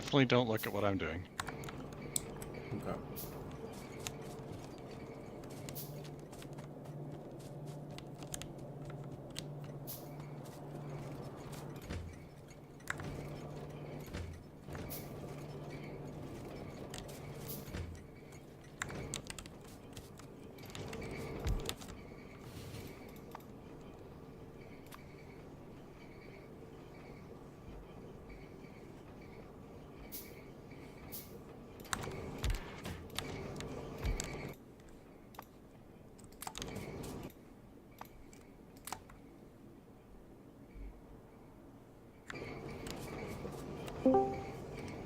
definitely don't look at what I'm doing. Okay.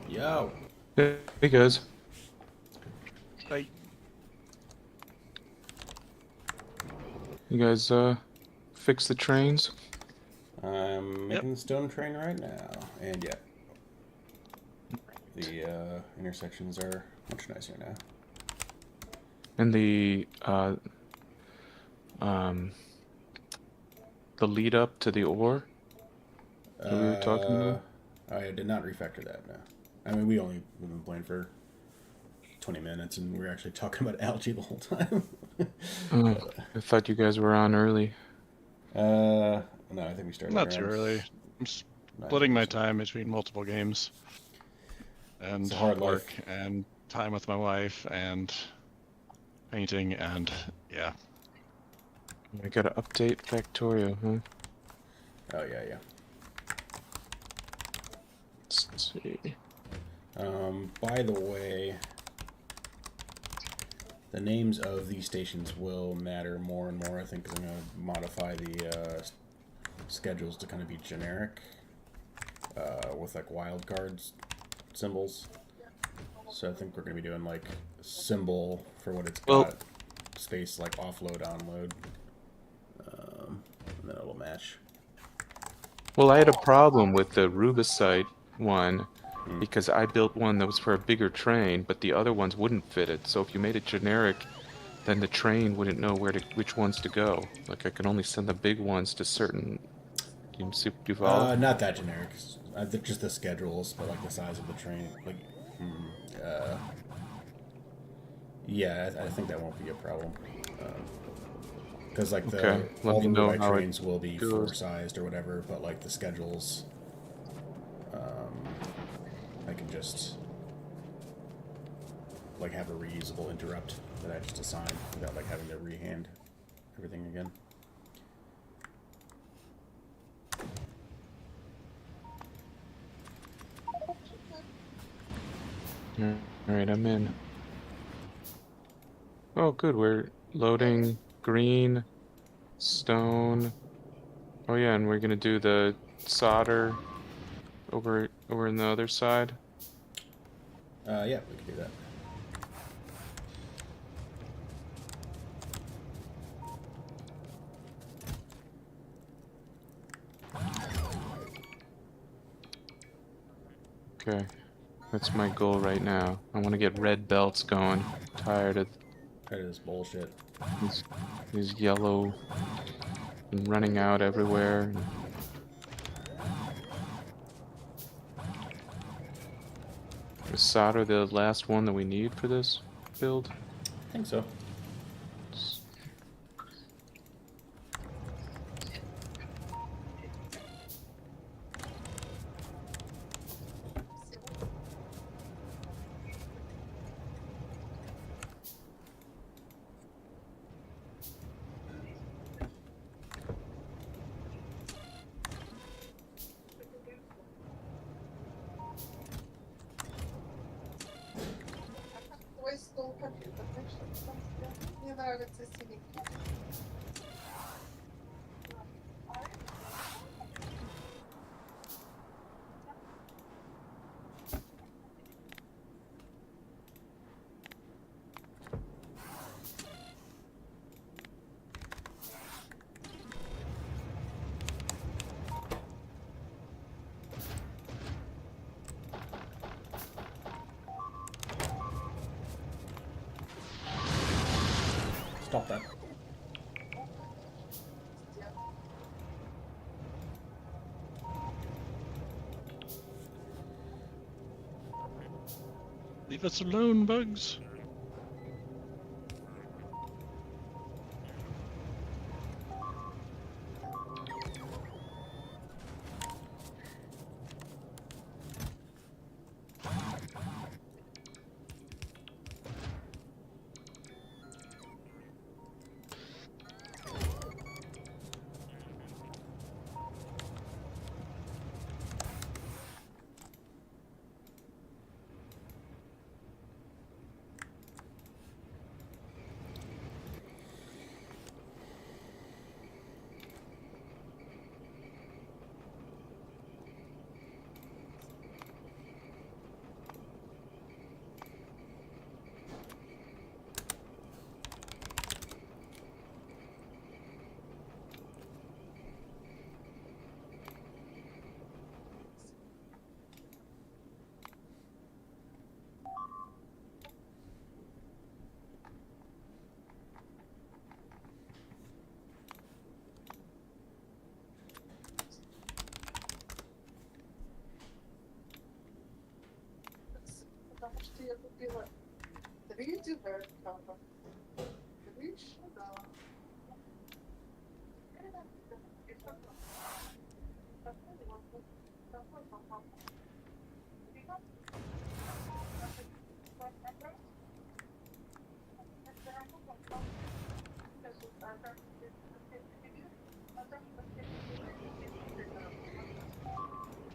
Yo. Hey guys, I you guys fix the trains? I'm Yep. making the stone train right now. And yeah, the intersections are much nicer now. And the lead up to the ore that we were talking Uh, about? I did not refactor that, no. I mean, we've been playing for 20 minutes and we were actually talking about algae the whole time. Oh, but, I thought you guys were on early. no, I think we started not too around early. I'm 9:30 splitting or my so. time between multiple games It's and a hard work life. and time with my wife and painting and yeah. I gotta update Factorio, huh? Oh, yeah, yeah. Let's see. By the way, the names of these stations will matter more and more, I think, because I'm going to modify the schedules to kind of be generic with like wildcards symbols. So I think we're going to be doing like symbol for what it's Well, got, space like offload, onload, and then it'll match. well, I had a problem with the Rubicite one Hmm. because I built one that was for a bigger train, but the other ones wouldn't fit it. So if you made it generic, then the train wouldn't know which ones to go. Like I could only send the big ones to certain. You see what you follow? Not that generic. Just the schedules, but like the size of the train. Like, uh, yeah, I think that won't be a problem. Because like Okay, the let all me the know Ruby how it trains will be four goes. sized or whatever, but like the schedules, I can just like have a reusable interrupt that I just assign without like having to rehand everything again. All right, I'm in. Oh, good. We're loading green, stone. Oh yeah, and we're gonna do the solder over in the other side. Yeah, we can do that. Okay, that's my goal right now. I want to get red belts going. Tired of That is bullshit. these these yellow and running out everywhere. Is solder the last one that we need for this build? I think so. Твой стол компьютер, так что там мне нравится синий. Stop that. Leave us alone, bugs. Потому что я купила 3 дивертора. 3 шага.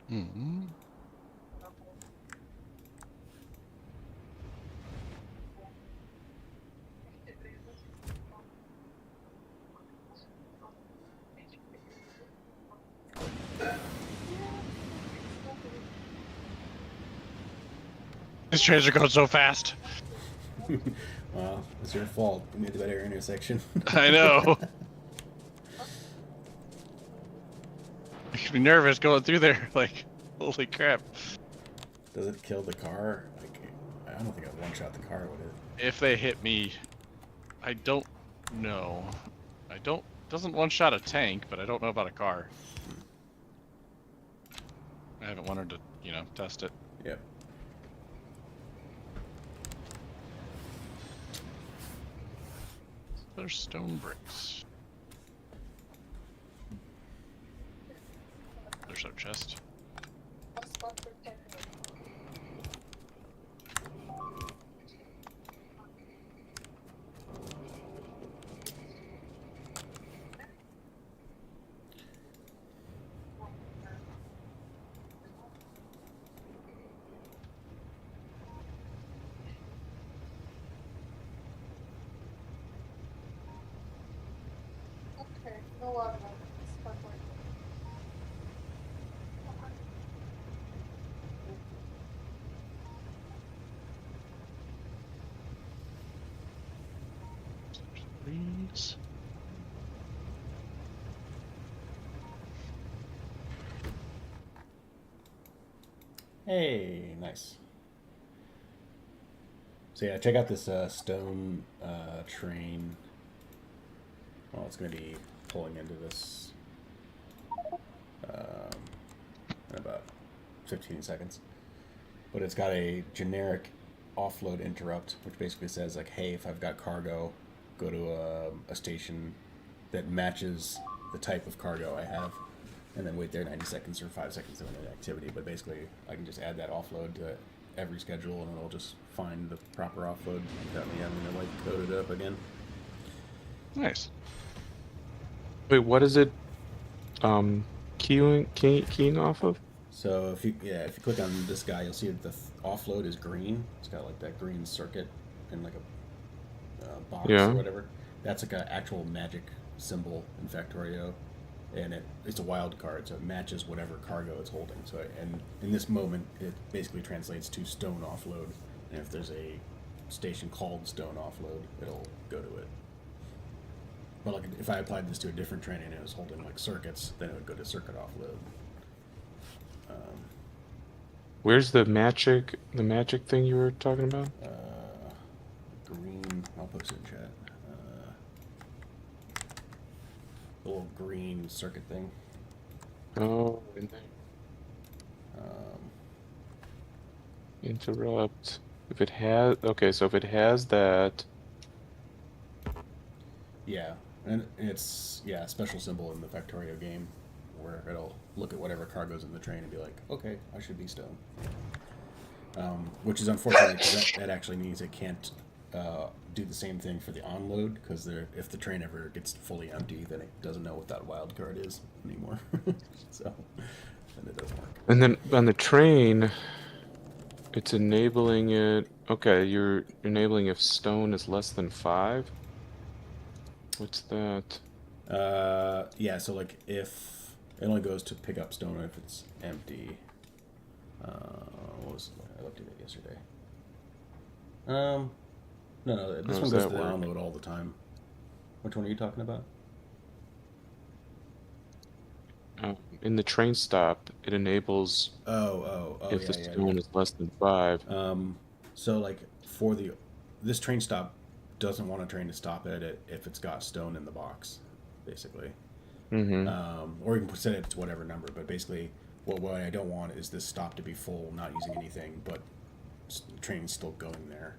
Hmm. These trains are going so fast. Well, it's your fault. You made the better intersection. I know. Makes me nervous going through there. Like, holy crap. Does it kill the car? Like, I don't think I'd one-shot the car with it. If they hit me, I don't know. I don't. Doesn't one-shot a tank, but I don't know about a car. I haven't wanted to, test it. Yep. There's stone bricks. There's our chest. Окей, ну ладно, спокойно. Please. Hey, nice. So yeah, check out this stone train. Well, it's going to be pulling into this in about 15 seconds. But it's got a generic offload interrupt, which basically says like, hey, if I've got cargo, go to a station that matches the type of cargo I have, and then wait there 90 seconds or 5 seconds doing an activity. But basically, I can just add that offload to every schedule, and it'll just find the proper offload without me having to like code it up again. Nice. Wait, what is it? Keying off of? So if you click on this guy, you'll see that the offload is green. It's got like that green circuit in like a box Yeah. or whatever. That's like an actual magic symbol in Factorio, and it's a wild card, so it matches whatever cargo it's holding. So and in this moment, it basically translates to stone offload. And if there's a station called stone offload, it'll go to it. But like if I applied this to a different train and it was holding like circuits, then it would go to circuit offload. Where's the magic thing you were talking about? Green. I'll post it in chat. The little green circuit thing. Oh, in there. Um, Interrupt. If it has, okay, so if it has that, Yeah, and it's a special symbol in the Factorio game where it'll look at whatever car goes in the train and be like, okay, I should be stone. Which is unfortunate because that actually means it can't do the same thing for the onload because if the train ever gets fully empty, then it doesn't know what that wild card is anymore. So then it doesn't work. and then on the train, it's enabling it. Okay, you're enabling if stone is less than 5. What's that? Yeah, so like if it only goes to pick up stone if it's empty. What was I looked at it yesterday? No, this How one does goes that to the work? download all the time. Which one are you talking about? In the train stop, it enables if the Yeah. stone is less than 5. So like this train stop doesn't want a train to stop at it if it's got stone in the box, basically. Mm-hmm. Or you can set it to whatever number, but basically, what I don't want is this stop to be full, not using anything, but the train's still going there,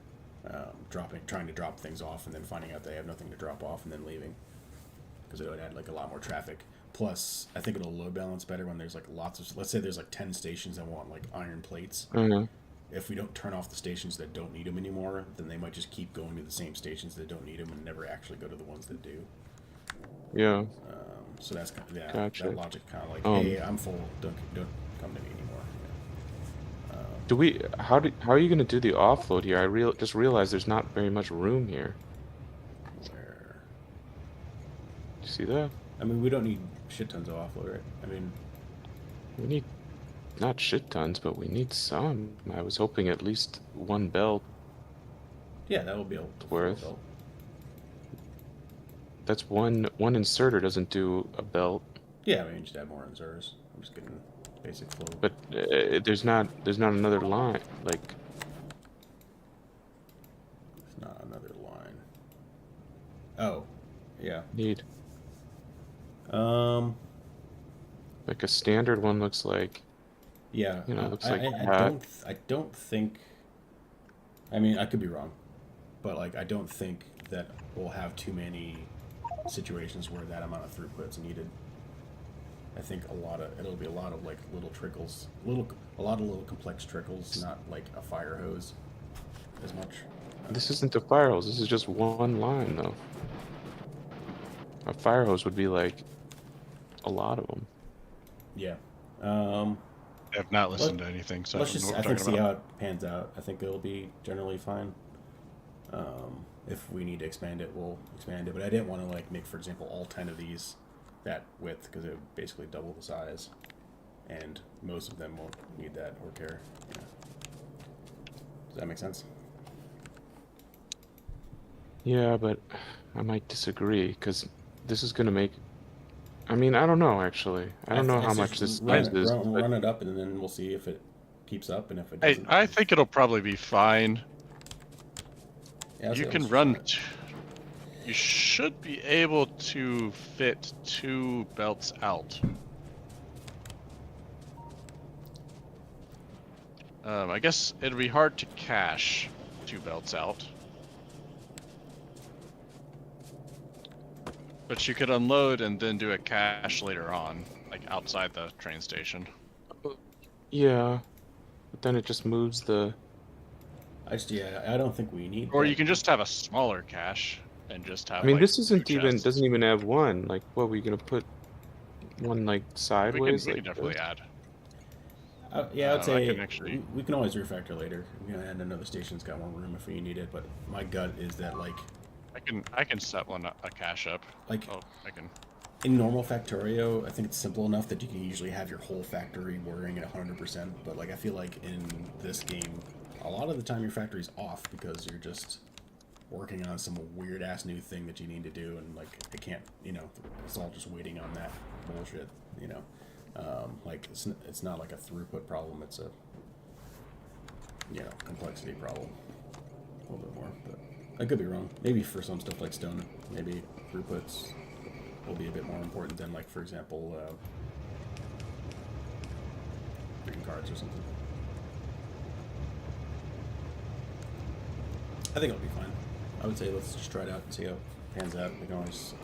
trying to drop things off, and then finding out they have nothing to drop off, and then leaving, because it would add like a lot more traffic. Plus, I think it'll load balance better when there's like lots of. Let's say there's like 10 stations that want like iron plates. Uh-huh. If we don't turn off the stations that don't need them anymore, then they might just keep going to the same stations that don't need them and never actually go to the ones that do. Yeah. So that's kind of, Gotcha. that logic kind of like, Um, hey, I'm full, don't come to me anymore. Do we? How are you gonna do the offload here? Just realized there's not very much room here. Where, You see that? I mean, we don't need shit tons of offload, right? I mean, We need not shit tons, but we need some. I was hoping at least one belt. yeah, that will be able to Worth. fill. That's one inserter doesn't do a belt, Yeah, I mean, just add more inserters. I'm just getting basic flow. but there's not another line. Like, It's not another line. Oh, yeah. need Um, like a standard one looks like, yeah. you know, it looks I, like I, I that. don't think. I mean, I could be wrong, but like, I don't think that we'll have too many situations where that amount of throughput's needed. I think it'll be a lot of like little trickles, a lot of little complex trickles, not like a fire hose as much. This isn't a fire hose. This is just one line, though. A fire hose would be like a lot of them. Yeah. I have not listened to anything, so I Let's don't know just what I we're think talking see about. how it pans out. I think it'll be generally fine. If we need to expand it, we'll expand it. But I didn't want to like make, for example, all 10 of these that width because it would basically double the size, and most of them won't need that or care. Yeah. Does that make sense? Yeah, but I might disagree because this is gonna make. I mean, I don't know actually. I don't know how much this size is. But Run it up, and then we'll see if it keeps up, and if it Hey, doesn't. I think it'll probably be fine. Yeah, You let's can just run. it. You should be able to fit 2 belts out. I guess it'd be hard to cache 2 belts out. But you could unload and then do a cache later on, like outside the train station. yeah, but then it just moves the. I don't think we need. Or that. you can just have a smaller cache and just have. I mean, like, this 2 isn't even chests. doesn't even have one. Like, what are we gonna put one like sideways? We like can definitely this? add. Yeah, I'd I say can actually- we can always refactor later. We can add another station that's got more room if we need it. But my gut is that like I can set a cache up. Like- Oh, I can. in normal Factorio, I think it's simple enough that you can usually have your whole factory whirring at 100%. But like I feel like in this game, a lot of the time your factory's off because you're just working on some weird ass new thing that you need to do, and like it can't, it's all just waiting on that bullshit, like it's not like a throughput problem, it's a complexity problem a little bit more. But I could be wrong. Maybe for some stuff like stone, maybe throughputs will be a bit more important than, like, for example, green cards or something. I think it'll be fine. I would say let's just try it out and see how it pans out. We can always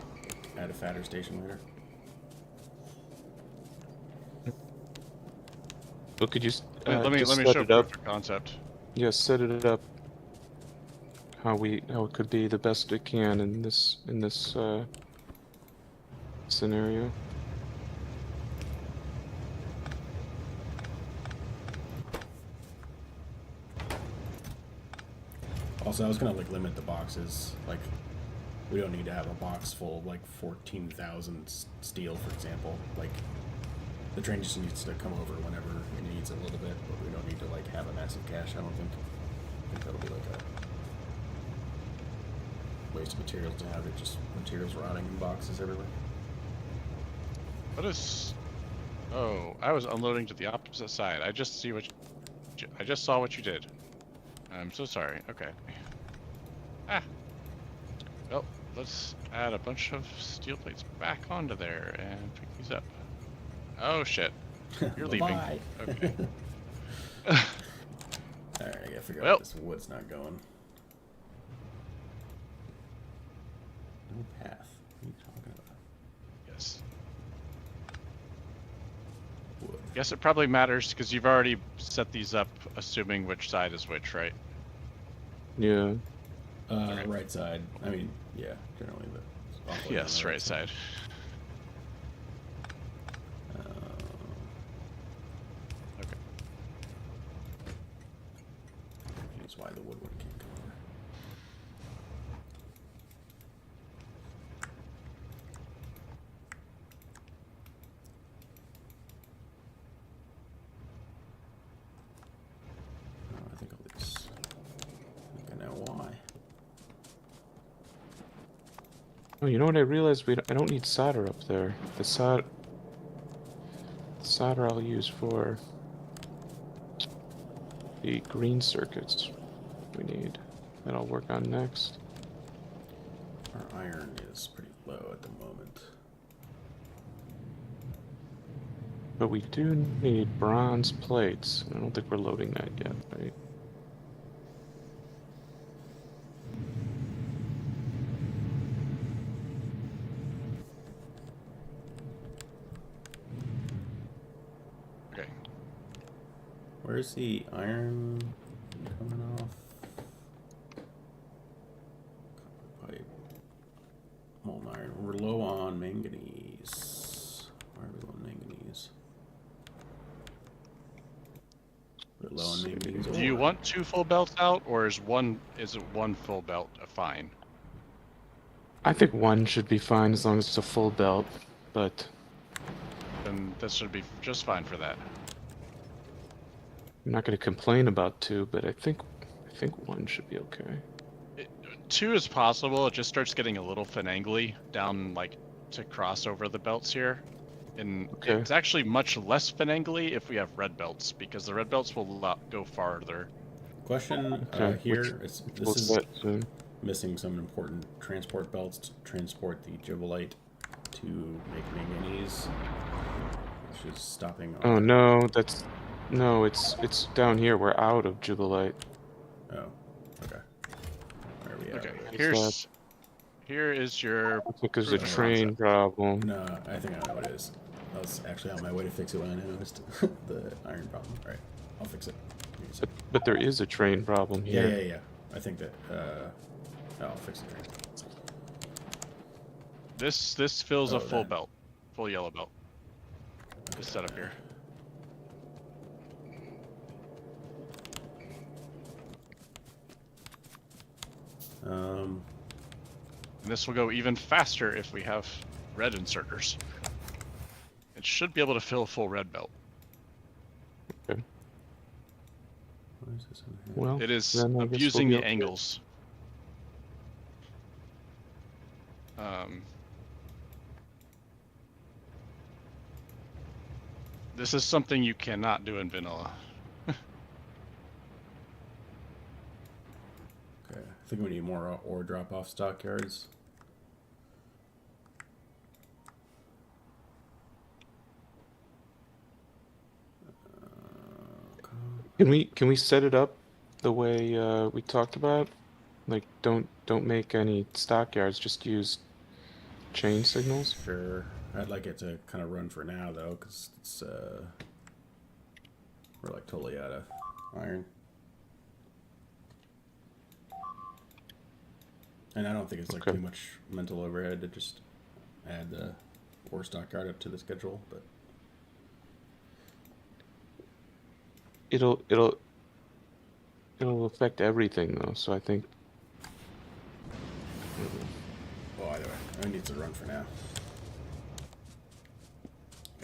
add a fatter station later. But could you let me just let me set show it up? proof of concept. Yeah, set it up how it could be the best it can in this scenario. Also, I was gonna like limit the boxes. Like, we don't need to have a box full of like 14,000 steel, for example. Like, the train just needs to come over whenever it needs a little bit, but we don't need to like have a massive cache. I don't think. I think that'll be like a waste of materials to have it just materials rotting in boxes everywhere. What is? Oh, I was unloading to the opposite side. I just saw what you did. I'm so sorry. Okay. Ah. Well, let's add a bunch of steel plates back onto there and pick these up. Oh shit. You're leaving. Bye. Okay. Alright, I gotta figure Well. out this wood's not going. No path. What are you talking about? Yes. Wood. Guess it probably matters because you've already set these up, assuming which side is which, right? Yeah. Okay. Right side. I mean, yeah, generally the. Yes, right side. Okay. That's why the woodwork can't come over. Oh, I think I'll just. I think I know why. Oh, you know what I realized? I don't need solder up there. The solder I'll use for the green circuits we need. That I'll work on next. Our iron is pretty low at the moment. But we do need bronze plates. I don't think we're loading that yet, right? Okay. Where's the iron coming off? Copper pipe. Molten iron. We're low on manganese. Why are we low on manganese? We're low on manganese. Do you ore. want 2 full belts out, or is it one full belt fine? I think one should be fine as long as it's a full belt, but Then this should be just fine for that. I'm not going to complain about 2, but I think one should be okay. 2 is possible. It just starts getting a little finagly down, like, to cross over the belts here. And Okay. it's actually much less finagly if we have red belts, because the red belts will go farther. Question Okay, here. We'll This is set soon. missing some important transport belts to transport the gibbolite to make manganese, which is stopping. Oh no, it's down here. We're out of Jubilite. Oh, okay. Where are we at? Okay, here is your. Looks like there's a proof of train concept. problem. No, I think I know what it is. I was actually on my way to fix it when I noticed the iron problem. All right, I'll fix it. Give me a sec. But there is a train problem here. Yeah. I think that. I'll fix the train. This fills Oh, a full that. belt, full yellow belt. This setup here. Um, And this will go even faster if we have red inserters. It should be able to fill a full red belt. Okay. what is this in here? Well, It is then I guess abusing we'll the be okay. angles. This is something you cannot do in vanilla. Okay, I think we need more ore drop-off stockyards. Can we set it up the way we talked about? Like, don't make any stockyards. Just use chain signals. Sure. I'd like it to kind of run for now though, because it's we're like totally out of iron. And I don't think it's like Okay. too much mental overhead to just add the ore stockyard up to the schedule, but It'll affect everything though. So I think. well, either way, it needs to run for now.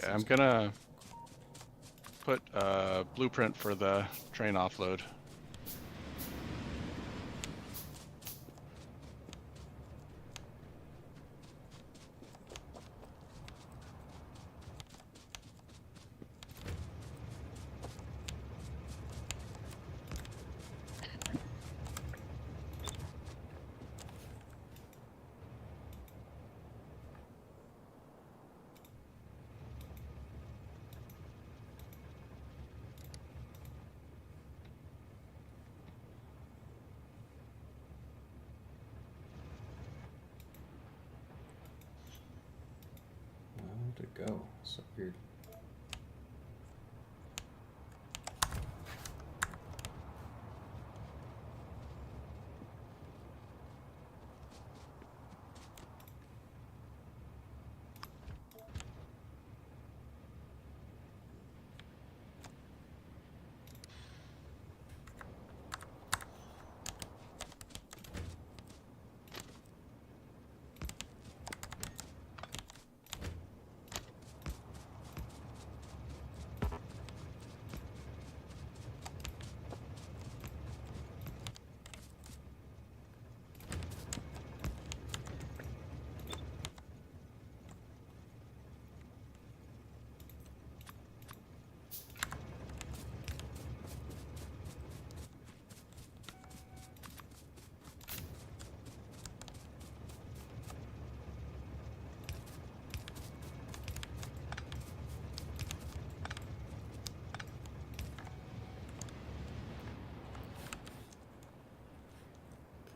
Yeah, I'm gonna put a blueprint for the train offload. Where to go? So weird.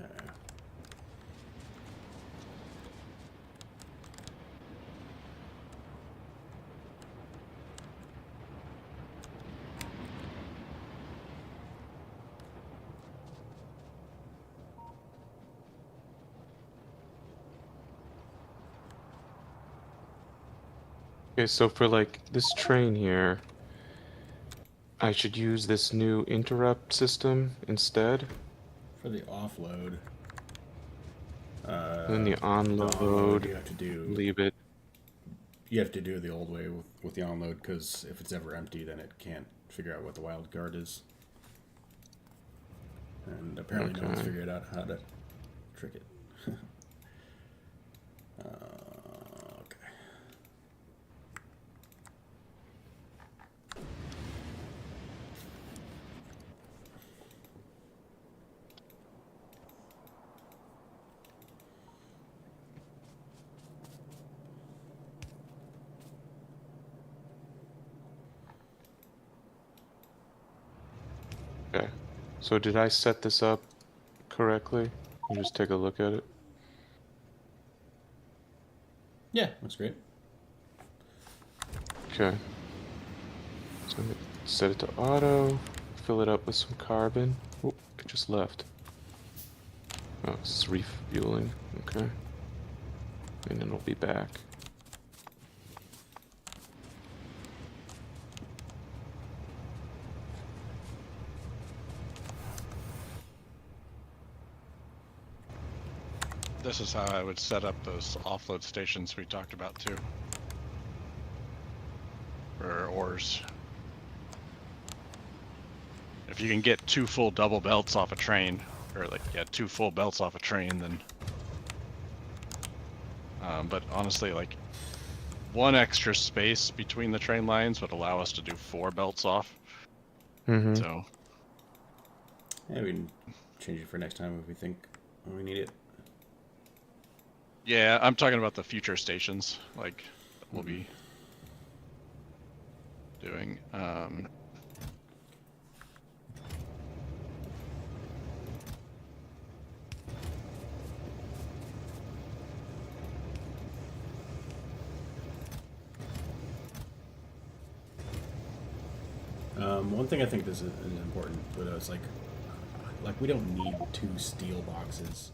Okay. Okay, so for like this train here, I should use this new interrupt system instead. For the offload, And then the the onload onload, you have to do. leave it. You have to do the old way with the onload because if it's ever empty, then it can't figure out what the wild card is. And apparently, no one's Okay. figured out how to trick it. Okay. Okay. So did I set this up correctly? You just take a look at it. Yeah, that's great. Okay. So I'm gonna set it to auto, fill it up with some carbon. Oh, it just left. Oh, it's refueling. Okay. And then it'll be back. This is how I would set up those offload stations we talked about too. For ores. If you can get 2 full double belts off a train, or like, yeah, 2 full belts off a train, then... but honestly, like, 1 extra space between the train lines would allow us to do 4 belts off. Mm-hmm. So, Yeah, we can change it for next time if we think we need it. yeah, I'm talking about the future stations, like, that we'll be doing. One thing I think this is important, but it's like we don't need 2 steel boxes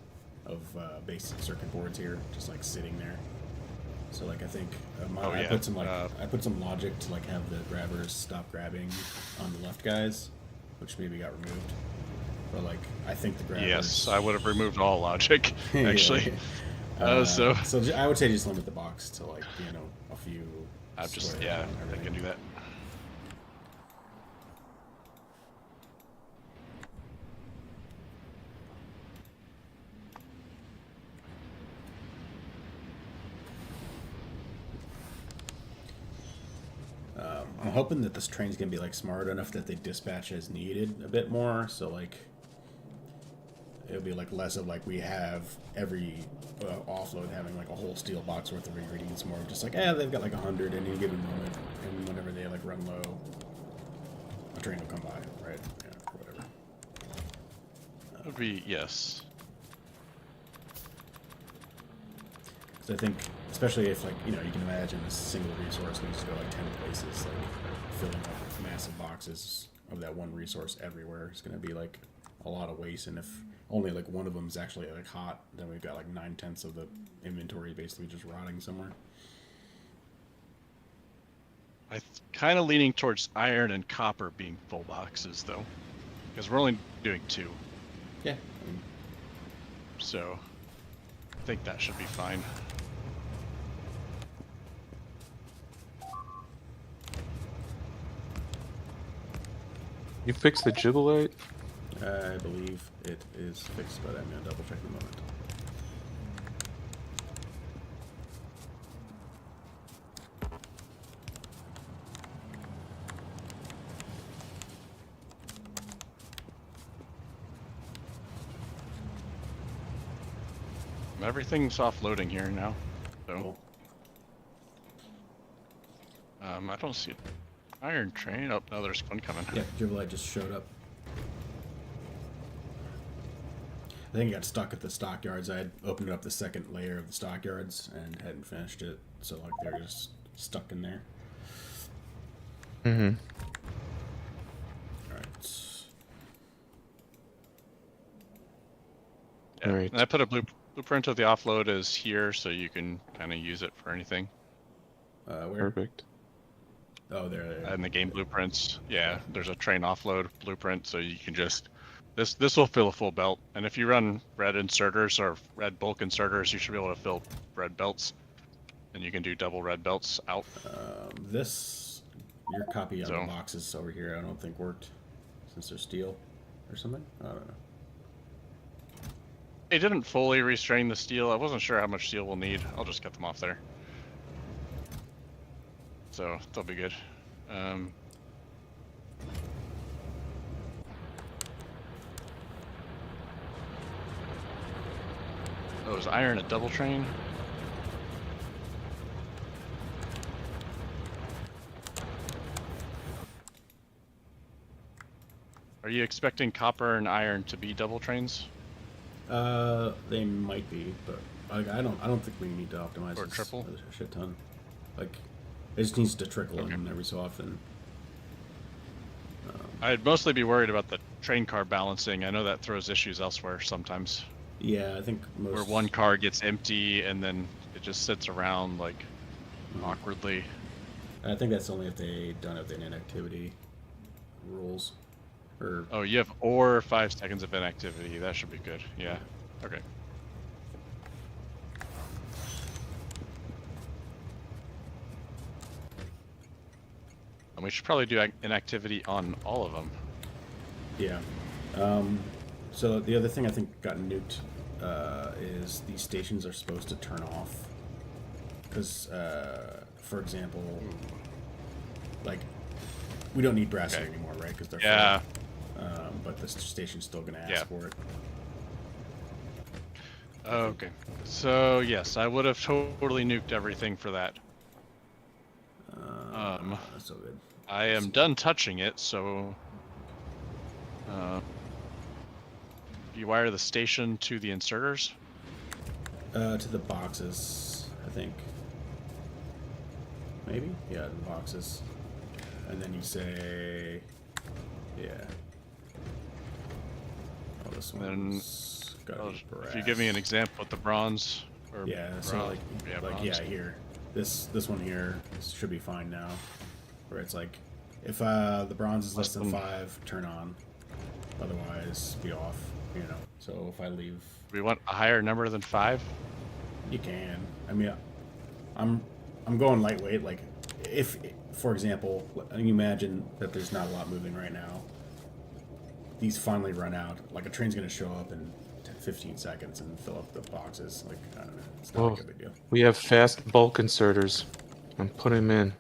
of basic circuit boards here, just like sitting there. So like I think I put some I put some logic to like have the grabbers stop grabbing on the left guys, which maybe got removed. But like I think the grabbers. Yes, I would have removed all logic actually. So I would say just limit the box to like a few. I can do that. I'm hoping that this train's gonna be like smart enough that they dispatch as needed a bit more. So like, it'll be like less of like we have every offload having like a whole steel box worth of ingredients. More of just like, they've got like 100 at any given moment, and whenever they like run low, a train will come by, right? Yeah, or whatever. That would be yes. So I think, especially if like you can imagine a single resource needs to go like 10 places, like filling up massive boxes of that one resource everywhere is going to be like a lot of waste. And if only like one of them is actually like hot, then we've got like 9/10 of the inventory basically just rotting somewhere. I'm kind of leaning towards iron and copper being full boxes though, because we're only doing 2. Yeah. So I think that should be fine. You fixed the Jubilate? I believe it is fixed, but I'm going to double check in a moment. Everything's offloading here now, so Cool. I don't see an iron train. Oh, no, there's one coming. Yeah, Jubilite just showed up. I think it got stuck at the stockyards. I had opened up the second layer of the stockyards and hadn't finished it, so like they're just stuck in there. Mm-hmm. All right. Yeah. All right. And I put a blueprint of the offload is here, so you can kind of use it for anything. Where? Perfect. Oh, there. And the game blueprints, yeah, there's a train offload blueprint, so you can just this will fill a full belt. And if you run red inserters or red bulk inserters, you should be able to fill red belts, and you can do double red belts out. Your copy on So- the boxes over here, I don't think worked since they're steel or something. I don't know. It didn't fully restrain the steel. I wasn't sure how much steel we'll need. I'll just get them off there. So they'll be good. Oh, is iron a double train? Are you expecting copper and iron to be double trains? They might be, but I don't think we need to optimize Or this triple? a shit ton. Like, it just needs to trickle in every so often. I'd mostly be worried about the train car balancing. I know that throws issues elsewhere sometimes, Yeah, I think most. where one car gets empty and then it just sits around like awkwardly. I think that's only if they don't have the inactivity rules. Or Oh, you have or 5 seconds of inactivity. That should be good. Yeah. Okay. And we should probably do inactivity on all of them. yeah. So the other thing I think got nuked is these stations are supposed to turn off. Because, for example, like, we don't need brass Okay. anymore, right? Because they're Yeah. full. But the station's still going to ask Yeah. for it. Okay. So yes, I would have totally nuked everything for that. That's so good. I am done touching it, so you wire the station to the inserters? To the boxes, I think. Maybe? Yeah, the boxes. And then you say Yeah. Oh, this Then, one's gotta be brass. if you give me an example with the bronze, or Yeah, so bronze, like bronze. here, this one here should be fine now. Where it's like, if the bronze is less than 5, turn on. Otherwise, be off. You know. So if I leave, We want a higher number than 5. you can. I mean, I'm going lightweight. Like, if for example, you imagine that there's not a lot moving right now. These finally run out. Like a train's gonna show up in 15 seconds and fill up the boxes. Like, I don't know. It's not like a big deal. We have fast bulk inserters. I'm putting them in.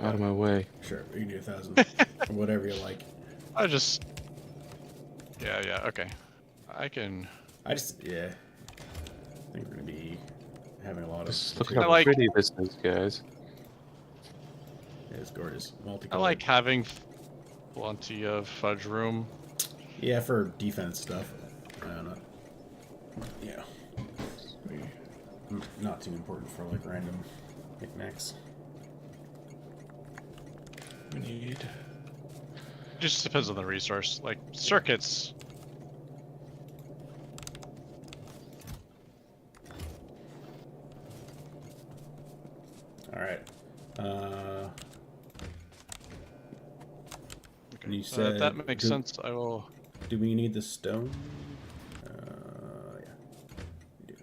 Out of my way. Sure, you can do 1,000. Whatever you like. I just. Yeah, okay. I can. I think we're gonna be having a lot of. Just look material. how pretty this is, guys. Yeah, it's gorgeous. I Multicolored. like having plenty of fudge room. Yeah, for defense stuff. I don't know. Yeah. Not too important for like random knickknacks. We need. Just depends on the resource. Like circuits. All right. Okay. You If said that makes sense, I will. Do we need the stone? Yeah. We do.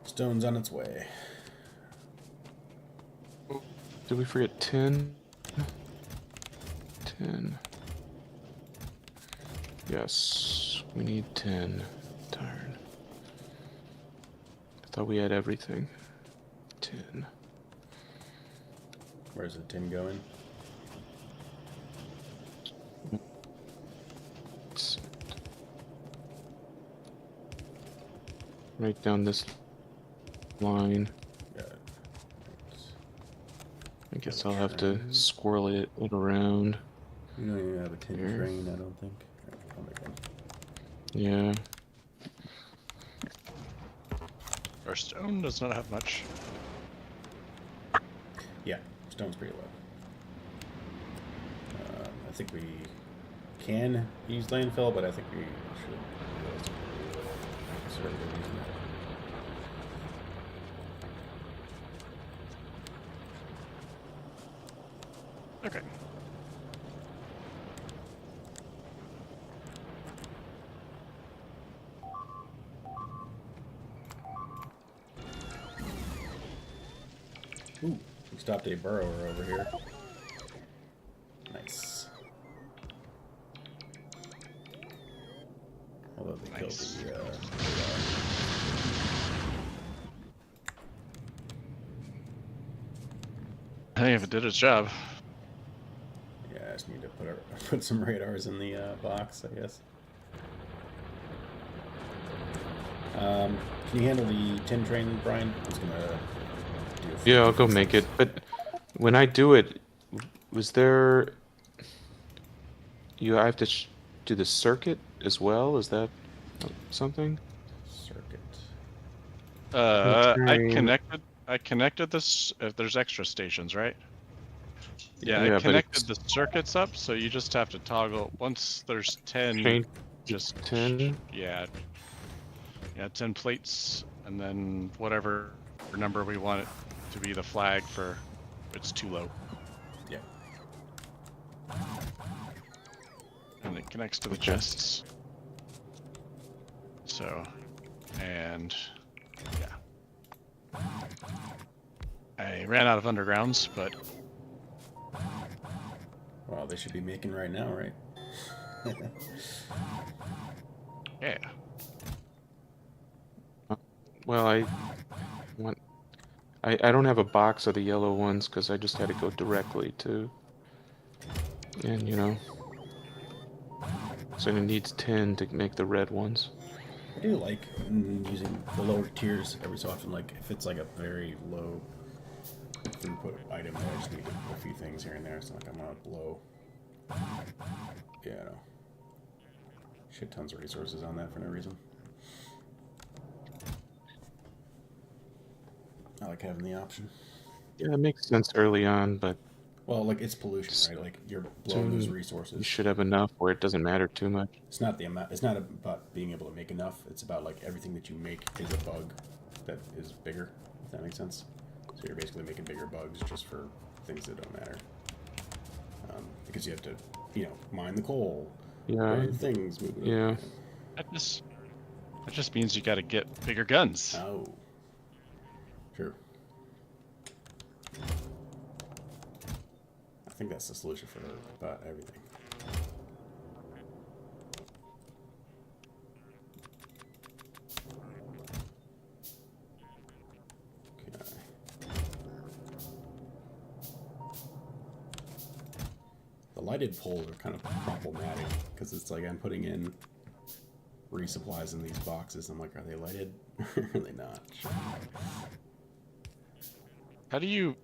Stone's on its way. Did we forget 10? 10. Yes, we need 10. Darn. I thought we had everything. 10. Where's the tin going? Right down this line. Got it. I guess I'll have to squirrel it around. You don't even have a tin Here. train, I don't think. I'll make one. Yeah. Our stone does not have much. Yeah, stone's pretty low. I think we can use landfill, but I think we should sort of using it. Okay. Ooh, we stopped a burrower over here. Nice. Although they killed Nice. the I think if it did its job. yeah, I just need to put some radars in the box, I guess. Can you handle the tin train, Brian? I was gonna do a few Yeah, I'll go things. make it. But when I do it, was there... I have to do the circuit as well? Is that something? Circuit. I connected this. If there's extra stations, right? Yeah, Yeah, I but connected it's- the circuits up, so you just have to toggle. Once there's 10, Change just 10? yeah, 10 plates, and then whatever number we want it to be the flag for. It's too low, Yeah. and it connects to the chests. So, and yeah, I ran out of undergrounds, but Well, they should be making right now, right? yeah. Well, I don't have a box of the yellow ones because I just had to go directly to... And, you know... So it needs 10 to make the red ones. I do like using the lower tiers every so often. Like if it's like a very low throughput item, I just need a few things here and there. It's not like I'm gonna blow. Yeah, no. Shit tons of resources on that for no reason. I like having the option. Yeah, it makes sense early on, but... Well, like it's pollution, right? Like you're blowing those resources. You should have enough where it doesn't matter too much. It's not the amount. It's not about being able to make enough. It's about like everything that you make is a bug that is bigger. If that makes sense. So you're basically making bigger bugs just for things that don't matter. Because you have to, mine the coal, Yeah. burn things, move it. Yeah. That just means you got to get bigger guns. Oh. True. I think that's the solution for about everything. Okay. The lighted poles are kind of problematic because it's like I'm putting in resupplies in these boxes. I'm like, are they lighted? Are they not? How do you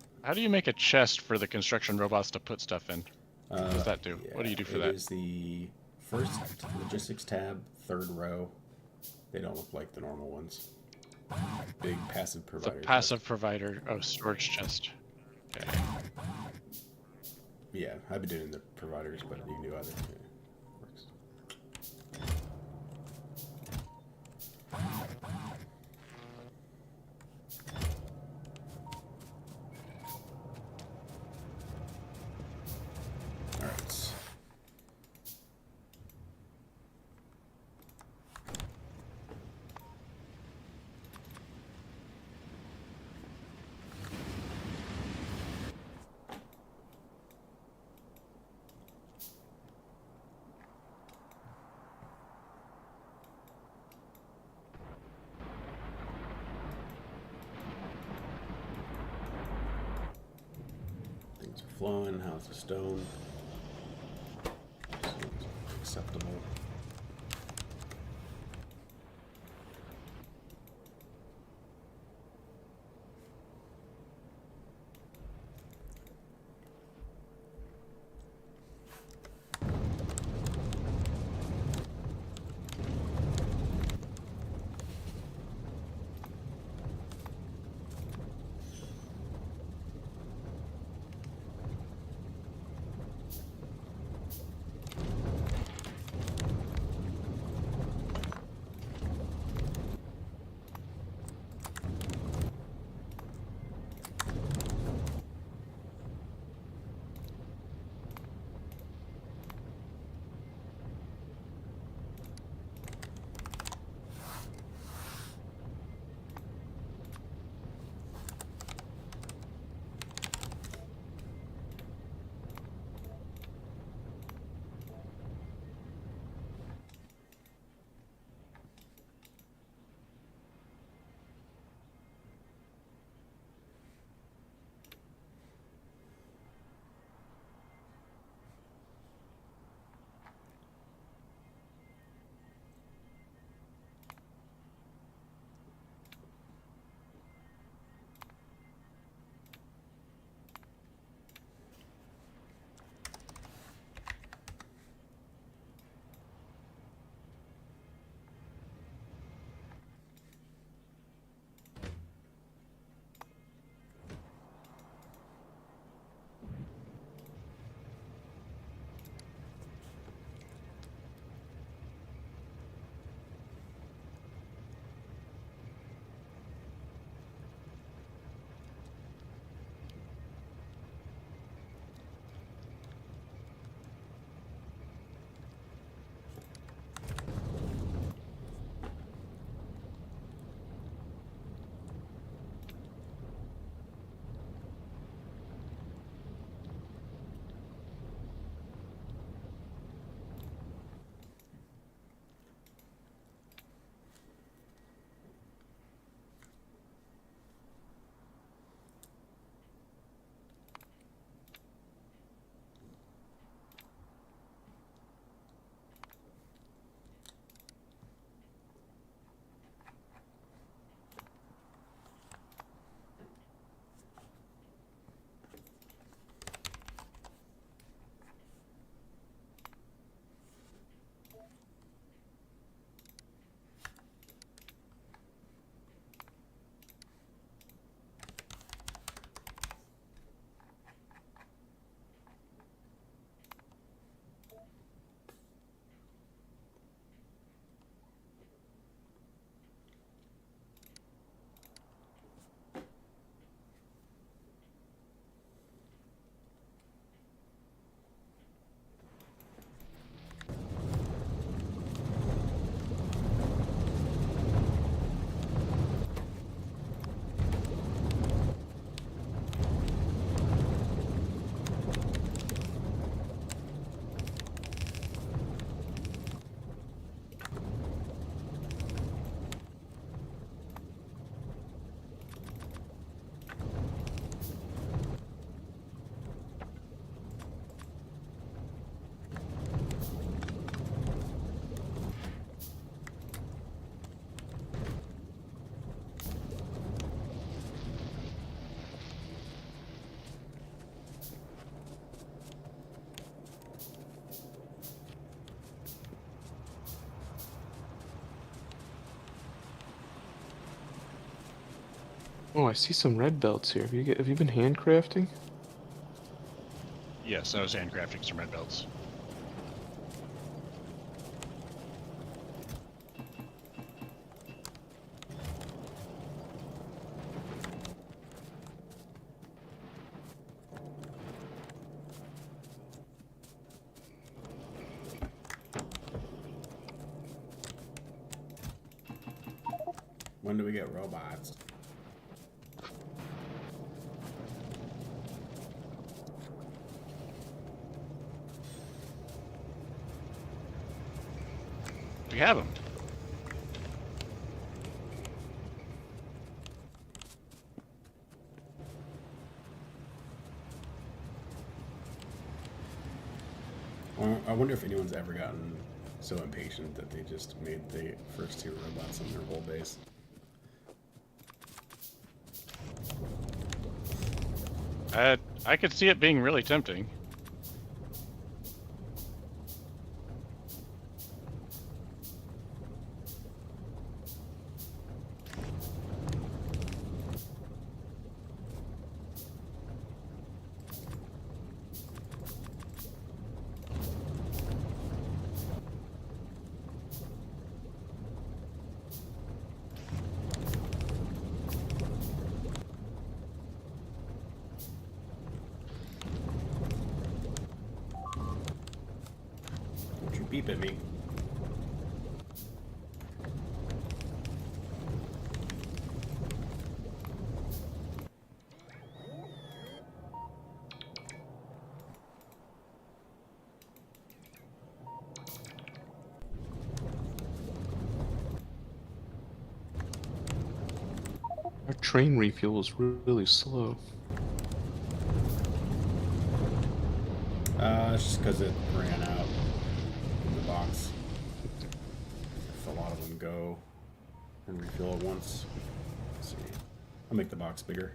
make a chest for the construction robots to put stuff in? What does that do? What do you do for that? It is the first logistics tab, third row. They don't look like the normal ones. Big passive The provider. passive provider. Oh, storage chest. Okay. Yeah, I've been doing the providers, but you can do other. Yeah, works. All right. Things are flowing. How's the stone? Seems acceptable. Oh, I see some red belts here. Have you been handcrafting? Yes, I was handcrafting some red belts. When do we get robots? We have them. I wonder if anyone's ever gotten so impatient that they just made the first 2 robots on their whole base. I could see it being really tempting. Don't you beep at me. Our train refuel is really slow. It's just because it ran out in the box. If a lot of them go and refill at once. Let's see. I'll make the box bigger.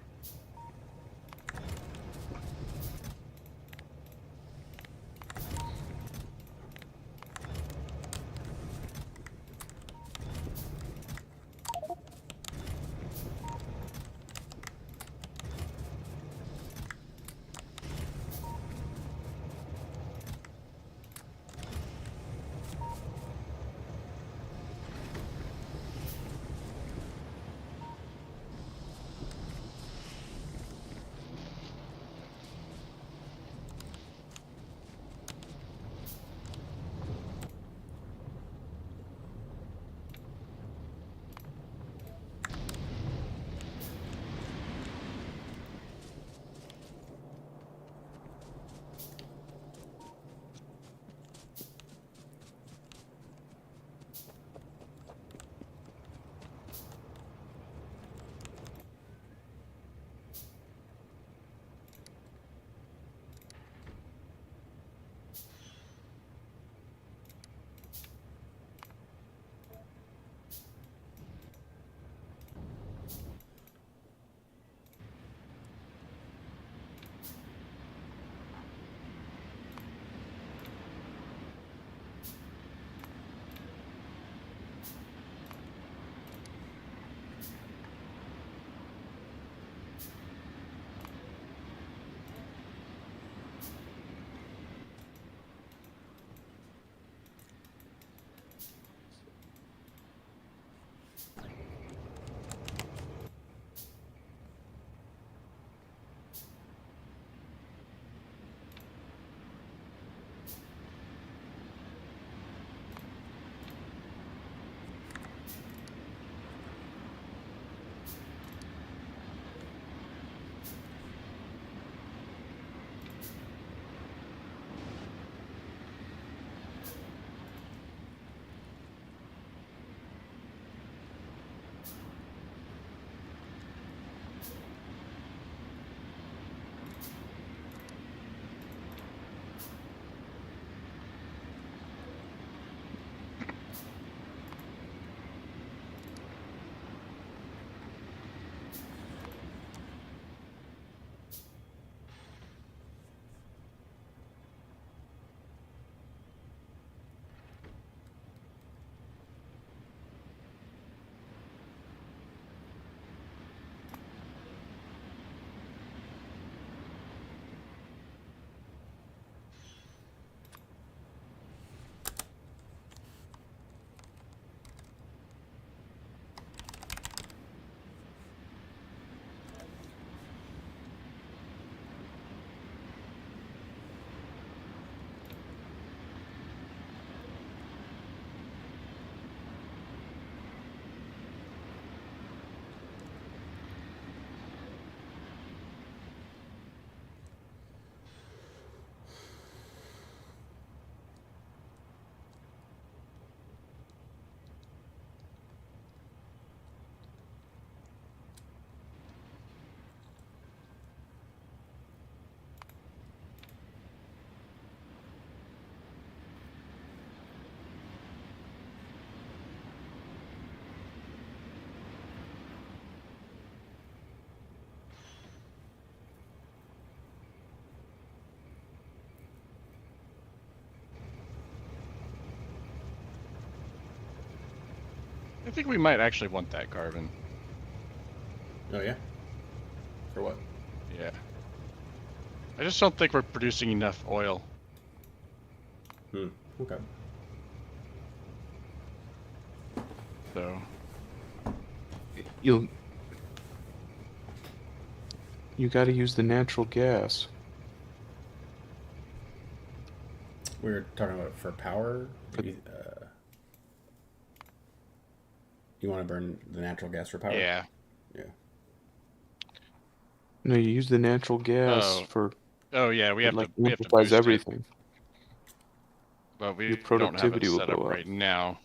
think we might actually want that carbon. Oh yeah. For what? Yeah. I just don't think we're producing enough oil. Okay. So You got to use the natural gas. We were talking about for power. You want to burn the natural gas for power? yeah. Yeah. No, you use the natural gas Oh. for Oh yeah, we it have like to amplifies boost it, everything. but Your we don't have it productivity will set up go up. right now.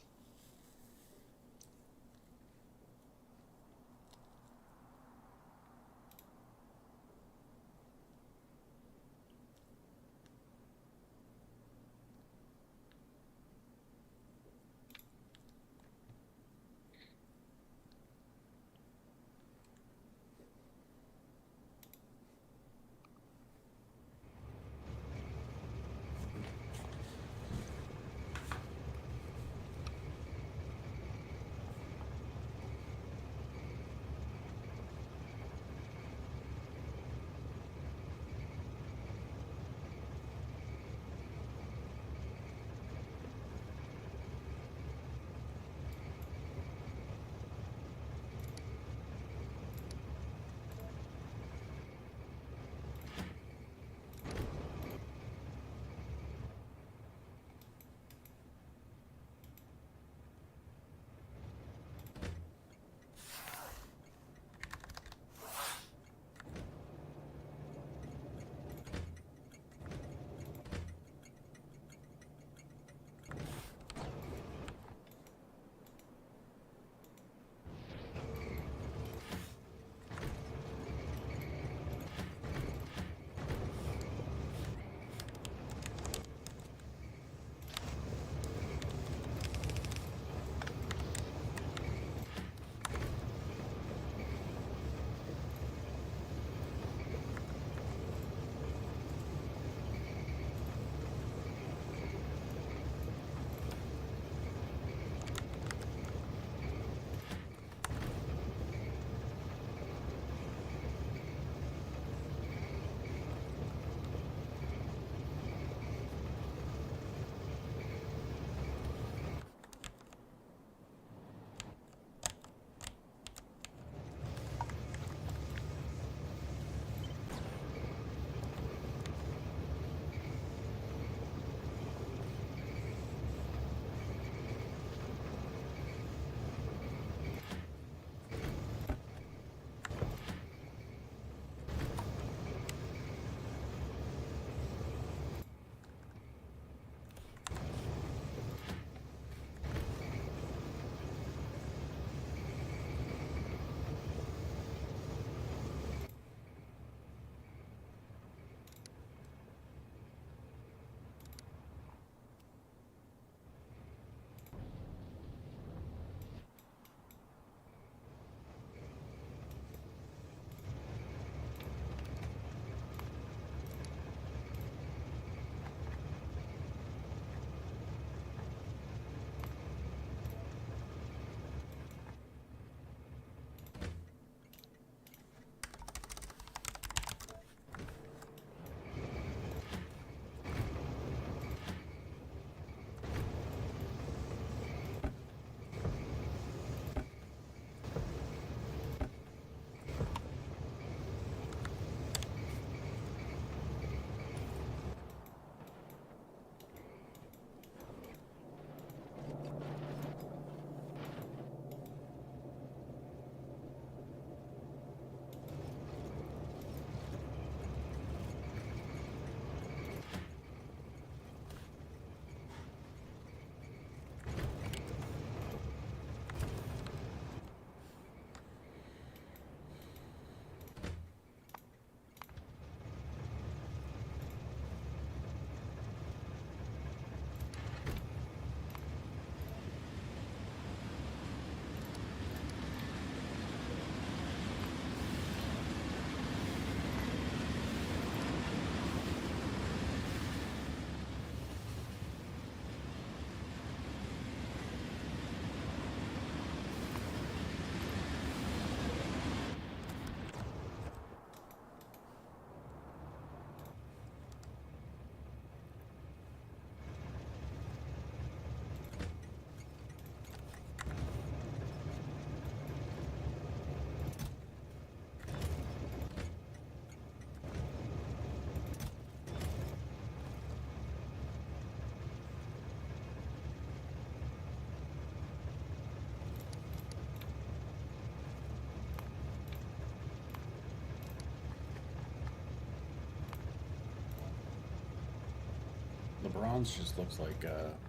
The bronze just looks like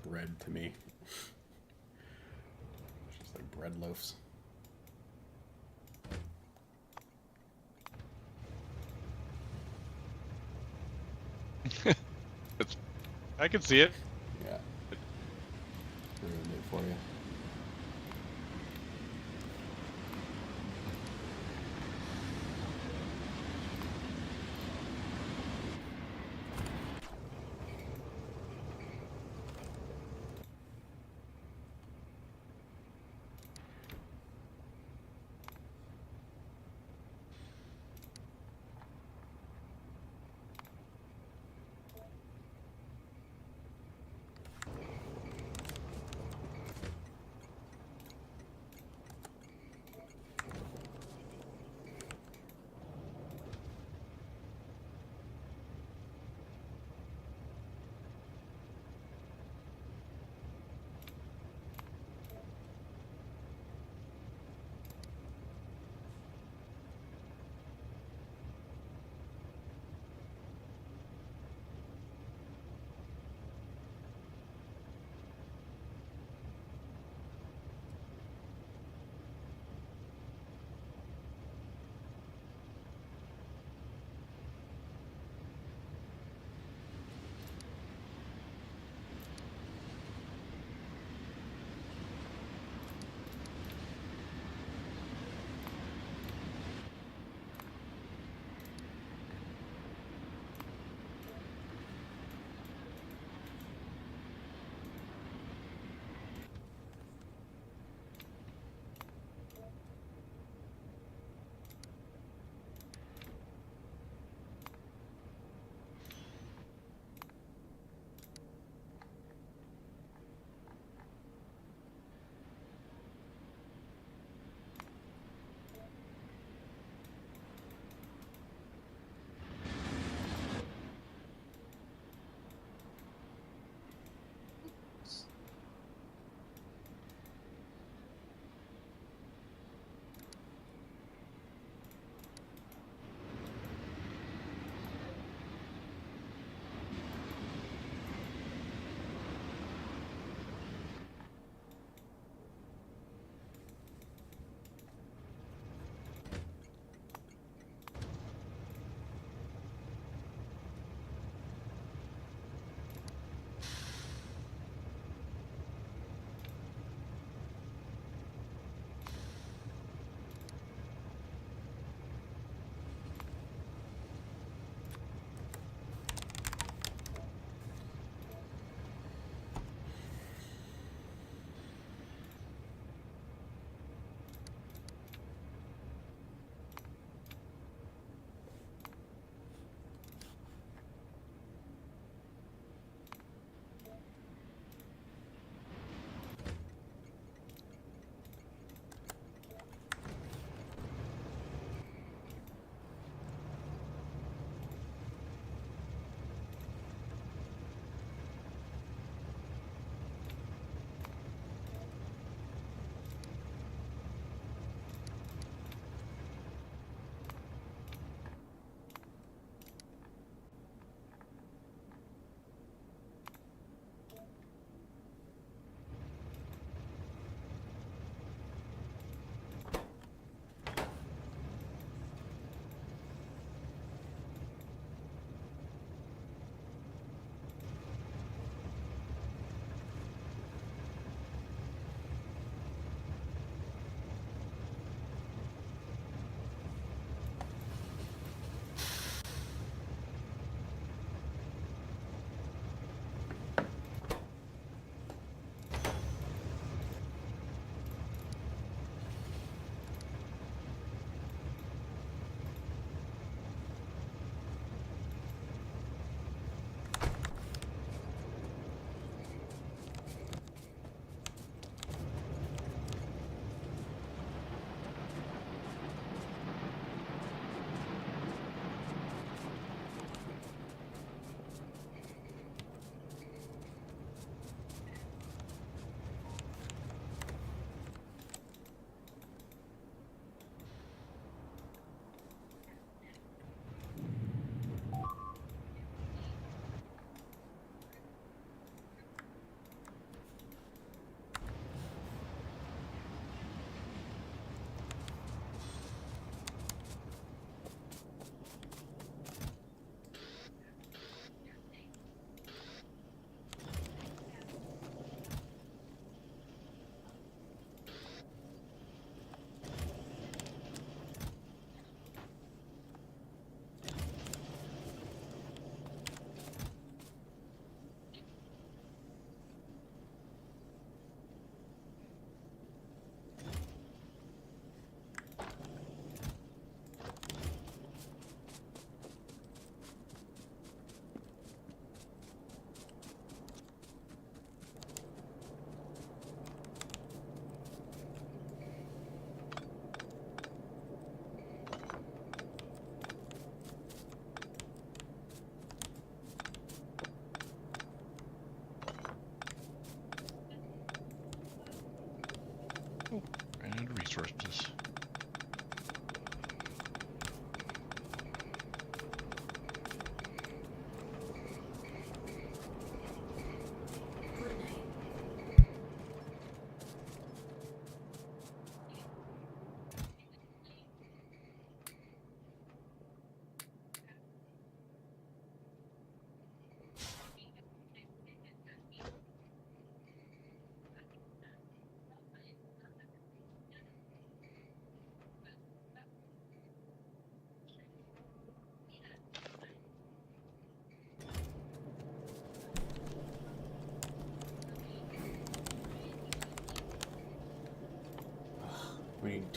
bread to me. It's just like bread loaves. I can see it. Yeah. Ruined it for you.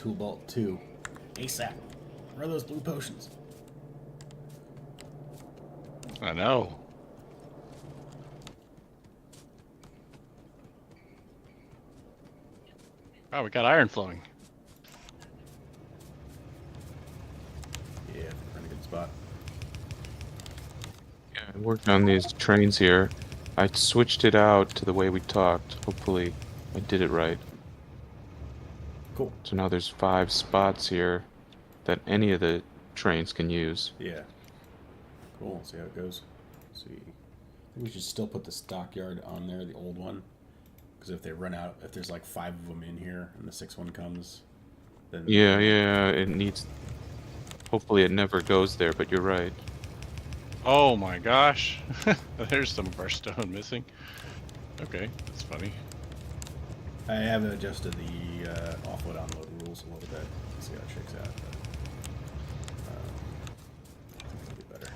Tool Bolt 2. ASAP. Where are those blue potions? I know. Oh, we got iron flowing. Yeah, we're in a good spot. Yeah, I worked on these trains here. I switched it out to the way we talked. Hopefully, I did it right. Cool. So now there's 5 spots here that any of the trains can use. Yeah. Cool. See how it goes. Let's see. I think we should still put the stockyard on there, the old one. Because if they run out, if there's like 5 of them in here and the 6th one comes, then. Yeah, it needs... Hopefully it never goes there, but you're right. Oh my gosh. There's some of our stone missing. Okay, that's funny. I have adjusted the offload onload rules a little bit. Let's see how it shakes out. But, I think it'll be better.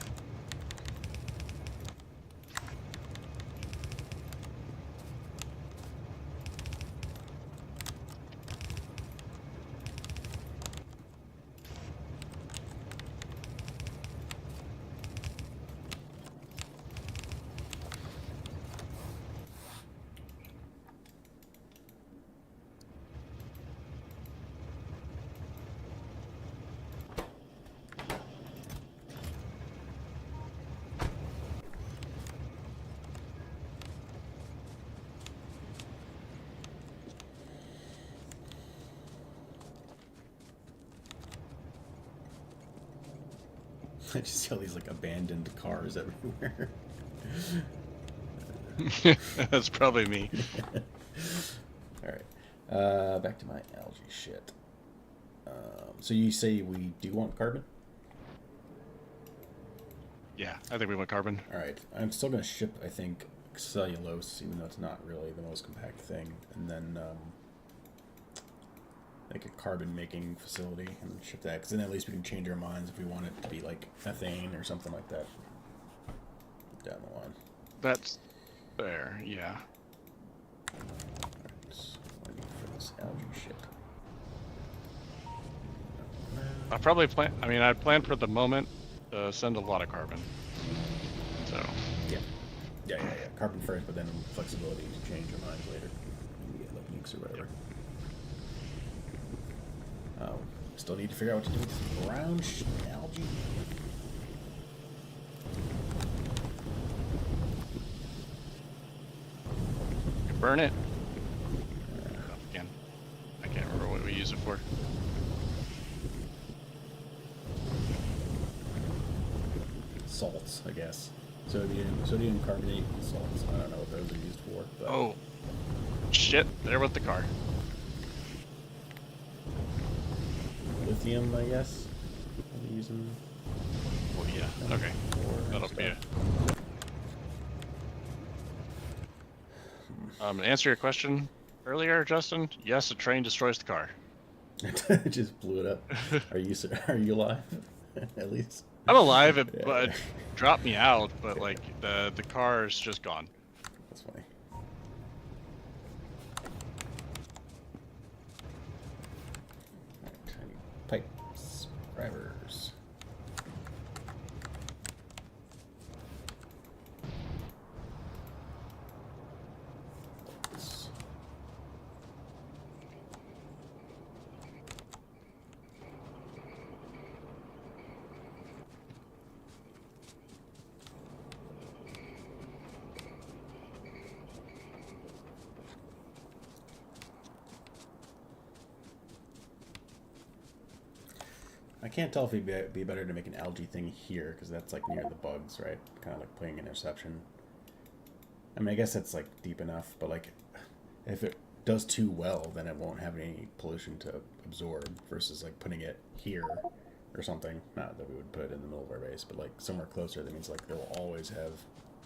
I just see all these like abandoned cars everywhere. That's probably me. All right, back to my algae shit. So you say we do want carbon? Yeah, I think we want carbon. All right, I'm still gonna ship, I think, cellulose, even though it's not really the most compact thing, and then make a carbon making facility and ship that, because then at least we can change our minds if we want it to be like methane or something like that down the line. That's fair, yeah. Alright, so what do I need for this algae shit? I probably plan. I mean, I plan for the moment to send a lot of carbon. So. Yeah. Carbon first, but then flexibility to change your minds later. Maybe get like nukes or whatever. Still need to figure out what to do with this brown algae. You burn it. Again, I can't remember what we use it for. Salts, I guess. Sodium carbonate and salts. I don't know what those are used for. But Oh, shit! There with the car. lithium, I guess. I'm using. Oh yeah. Okay. That'll be it. To answer your question earlier, Justin. Yes, a train destroys the car. It just blew it up. Are you alive? At least. I'm alive. It Yeah. dropped me out, but like the car is just gone. That's funny. Alright, I need pipes, drivers. Bolts. I can't tell if it'd be better to make an algae thing here, because that's like near the bugs, right? Kind of like playing interception. I mean, I guess that's like deep enough, but like if it does too well, then it won't have any pollution to absorb, versus like putting it here or something. Not that we would put it in the middle of our base, but like somewhere closer, that means like they'll always have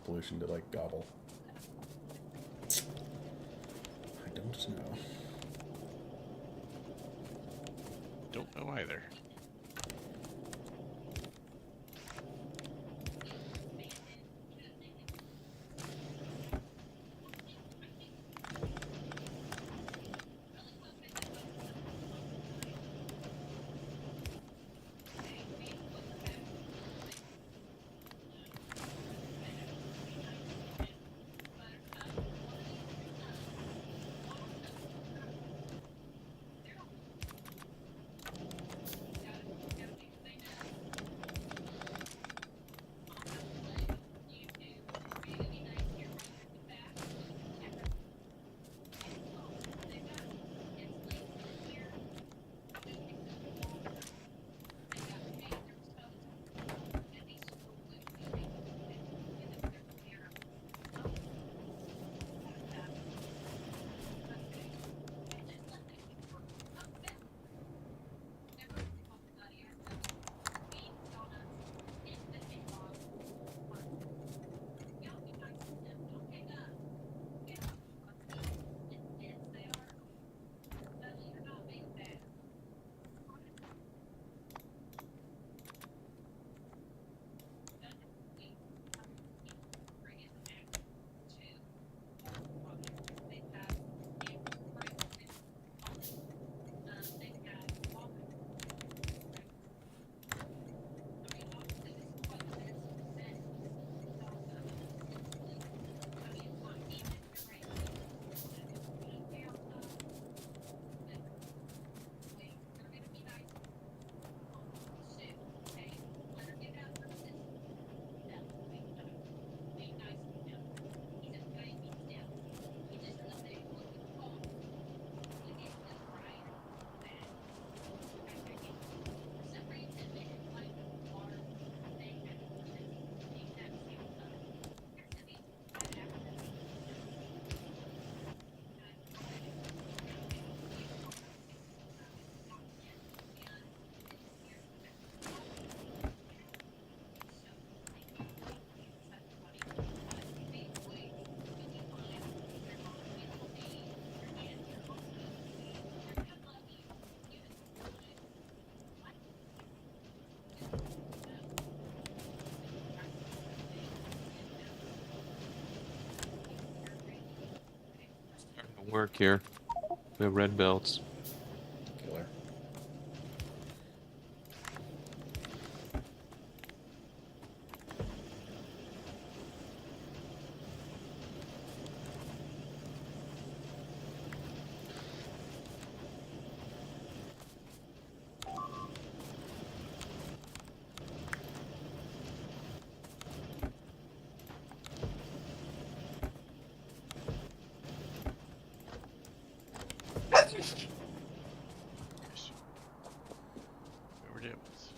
pollution to like gobble. I don't know. Don't know either. Work here. We have red belts. Killer. Whoever it was.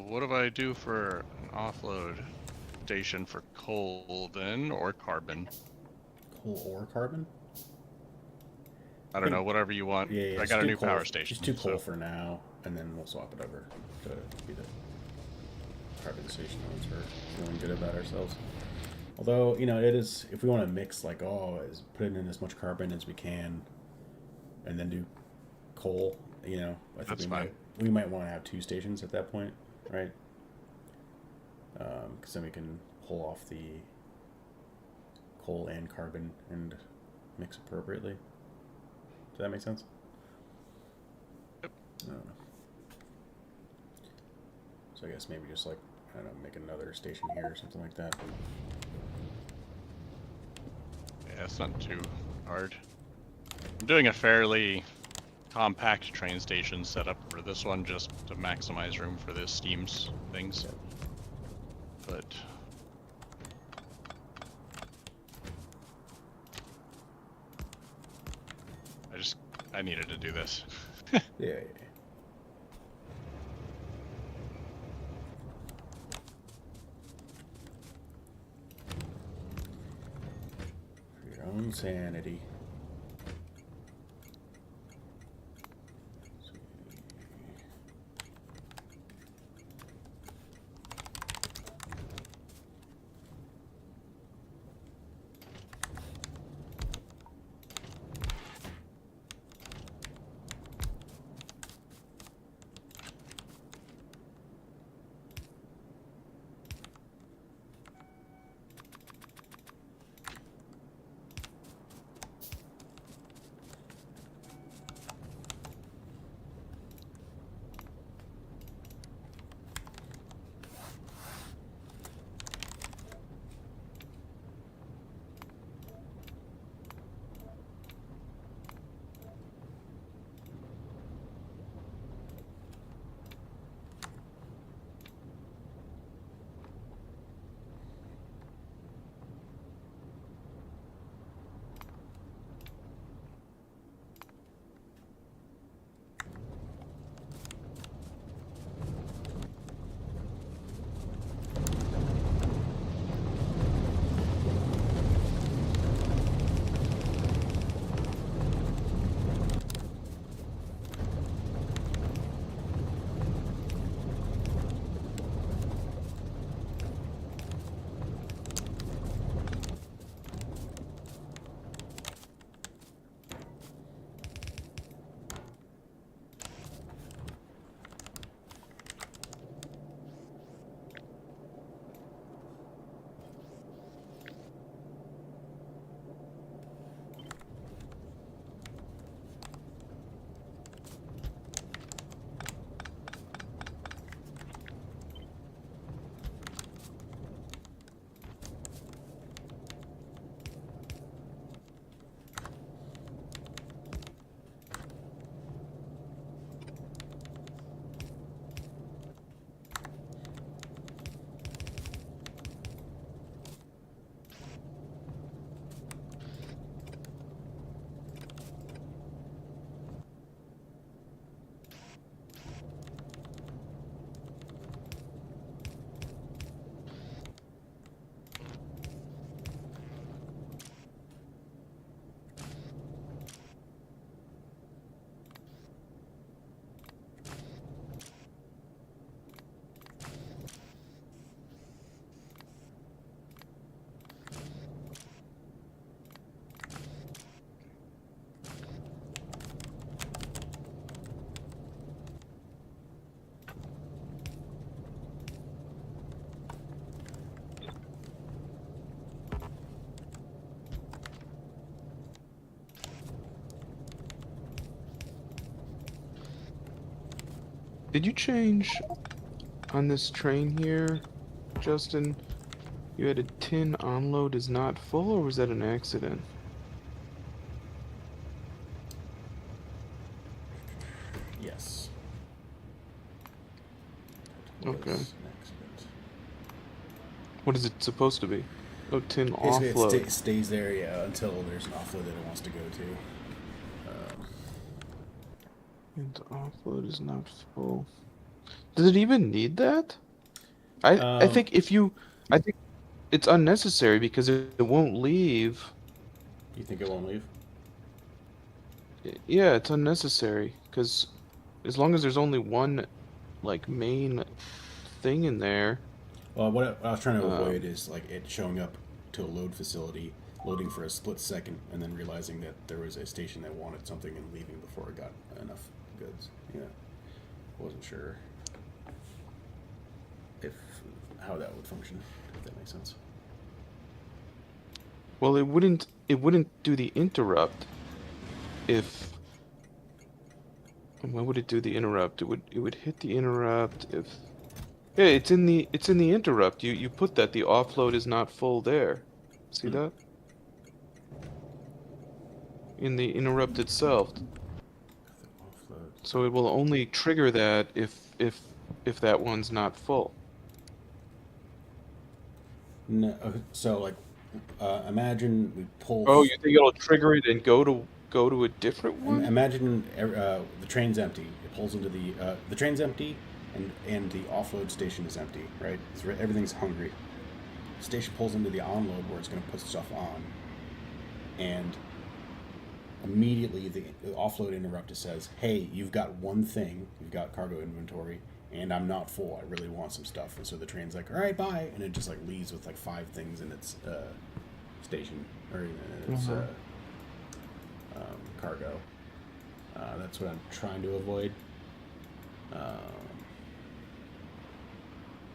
What do I do for an offload station for coal then, or carbon? Coal or carbon? I don't know, whatever you want. Yeah, yeah. I just got a do new coal- power station. Just do coal so- for now, and then we'll swap it over to be the carbon station once we're feeling good about ourselves. Although, you know, it is, if we want to mix, like, put in as much carbon as we can, and then do coal, you know, I think That's fine. we might want to have 2 stations at that point, right? Because then we can pull off the coal and carbon and mix appropriately. Does that make sense? Yep. I don't know. So I guess maybe just like, I don't know, make another station here or something like that. Yeah, it's not too hard. I'm doing a fairly compact train station setup for this one just to maximize room for the steams things. But I needed to do this. Yeah, yeah, yeah. For your own sanity. Did you change on this train here, Justin? You had a tin onload is not full, or was that an accident? Yes. Okay. Was an accident. What is it supposed to be? Oh, tin Basically, offload. it stays there, yeah, until there's an offload that it wants to go to. And offload is not full. Does it even need that? I Um, think if you, I think it's unnecessary because it won't leave. you think it won't leave? Yeah, it's unnecessary because as long as there's only one like main thing in there. Well, what I was trying to avoid Um, is like it showing up to a load facility, loading for a split second, and then realizing that there was a station that wanted something and leaving before it got enough goods. Yeah, wasn't sure if how that would function. If that makes sense. well, it wouldn't do the interrupt if. When would it do the interrupt? It would hit the interrupt if. Yeah, it's in the interrupt. You put that the offload is not full there. See Hmm. that? In the interrupt itself. Offload. So it will only trigger that if that one's not full. No, so like, imagine we pull. Oh, you think it'll trigger it and go to a different one? Imagine the train's empty. It pulls into the train's empty, and the offload station is empty. Right, everything's hungry. Station pulls into the onload where it's going to put stuff on, and immediately the offload interrupter says, "Hey, you've got one thing. You've got cargo inventory, and I'm not full. I really want some stuff." And so the train's like, "All right, bye," and it just like leaves with like 5 things in its station or in its Uh-huh. cargo. That's what I'm trying to avoid. Um,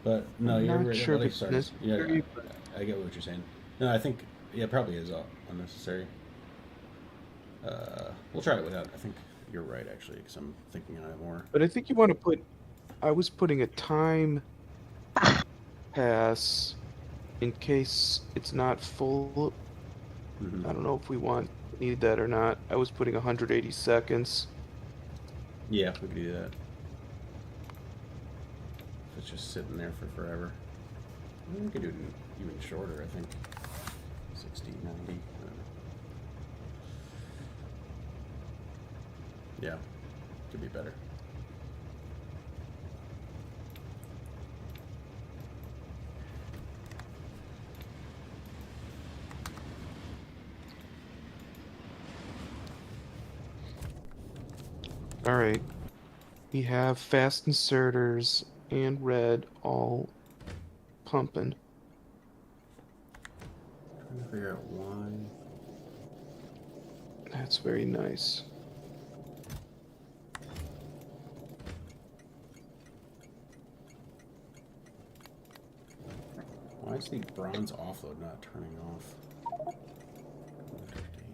but no, I'm you're not right. sure if Like, it's sorry. Yeah, necessary, but I get what you're saying. No, I think yeah, it probably is unnecessary. We'll try it without. I think you're right actually, because I'm thinking on it more. I think you want to put. I was putting a time pass in case it's not full. Mm-hmm. I don't know if we need that or not. I was putting 180 seconds. Yeah, we could do that. If it's just sitting there for forever. We could do it even shorter. I think 60, 90. I don't know. Yeah, could be better. All right. We have fast inserters and red all pumping. Trying to figure out why. That's very nice. Why is the bronze offload not turning off? I don't understand.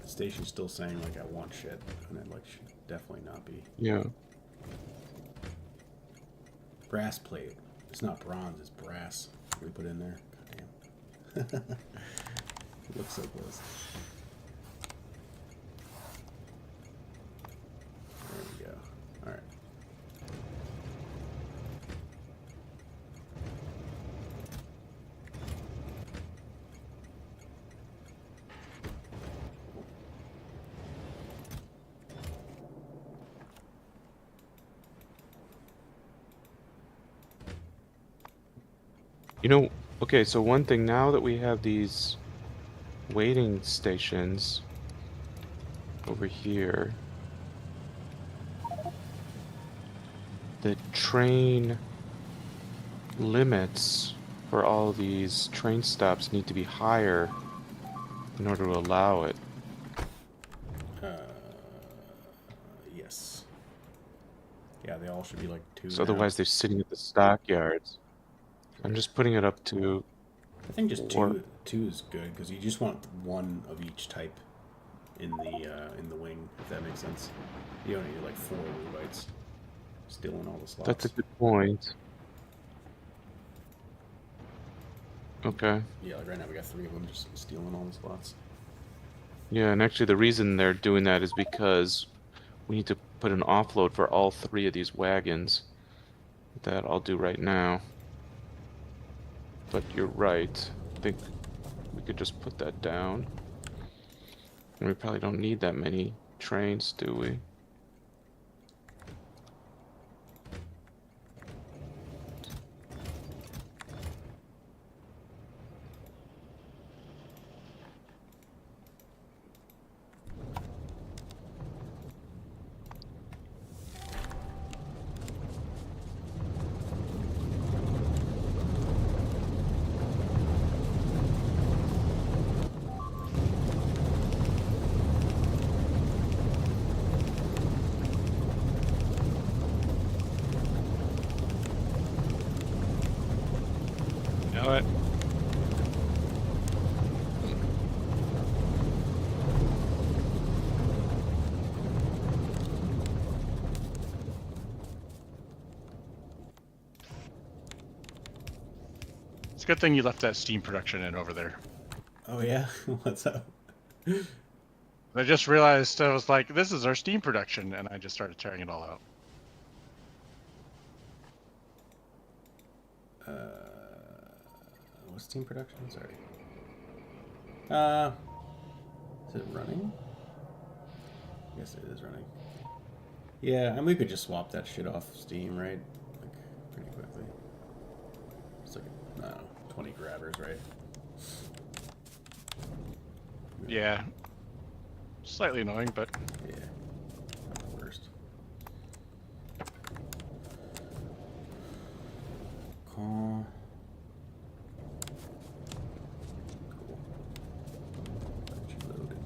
The station's still saying like I want shit, and it like should definitely not be. Yeah. Brass plate. It's not bronze. It's brass. We put in there. God damn. It looks so close. There we go. All right. You know, okay, so one thing now that we have these waiting stations over here, the train limits for all these train stops need to be higher in order to allow it. Yes. Yeah, they all all should be like 2 So now. otherwise they're sitting at the stockyards. I'm just putting it up to I think just 4. two is good because you just want one of each type in the wing, if that makes sense. You don't need like 4 Ludites stealing all the slots. That's a good point. Okay. Yeah, like right now we got 3 of them just stealing all the slots. Yeah, and actually the reason they're doing that is because we need to put an offload for all 3 of these wagons. That I'll do right now. But you're right. I think we could just put that down. And we probably don't need that many trains, do we? Know it. It's a good thing you left that steam production in over there. Oh yeah, what's up? I just realized I was like, this is our steam production, and I just started tearing it all out. What's team production? Sorry. Is it running? Yes, it is running. Yeah, and we could just swap that shit off Steam, right? Like, pretty quickly. It's like, I don't know, 20 grabbers, right? Yeah. Slightly annoying, but Yeah. Not the worst. Call. Cool. Got you loaded.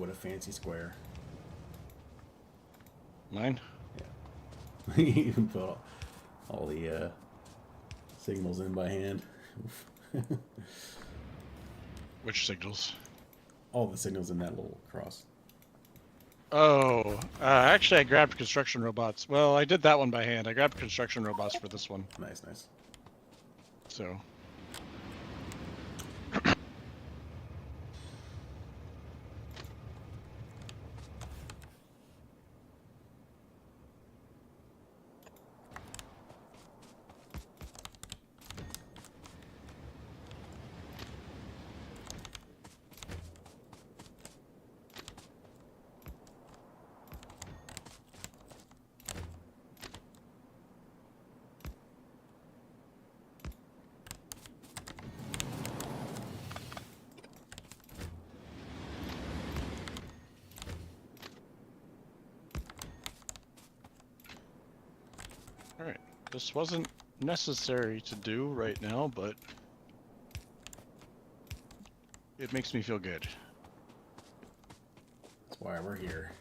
a fancy square. Mine? Yeah. You can put all the signals in by hand. Which signals? All the signals in that little cross. Oh, actually, I grabbed construction robots. Well, I did that one by hand. I grabbed construction robots for this one. Nice, nice. So, all right. This wasn't necessary to do right now, but it makes me feel good. That's why we're here.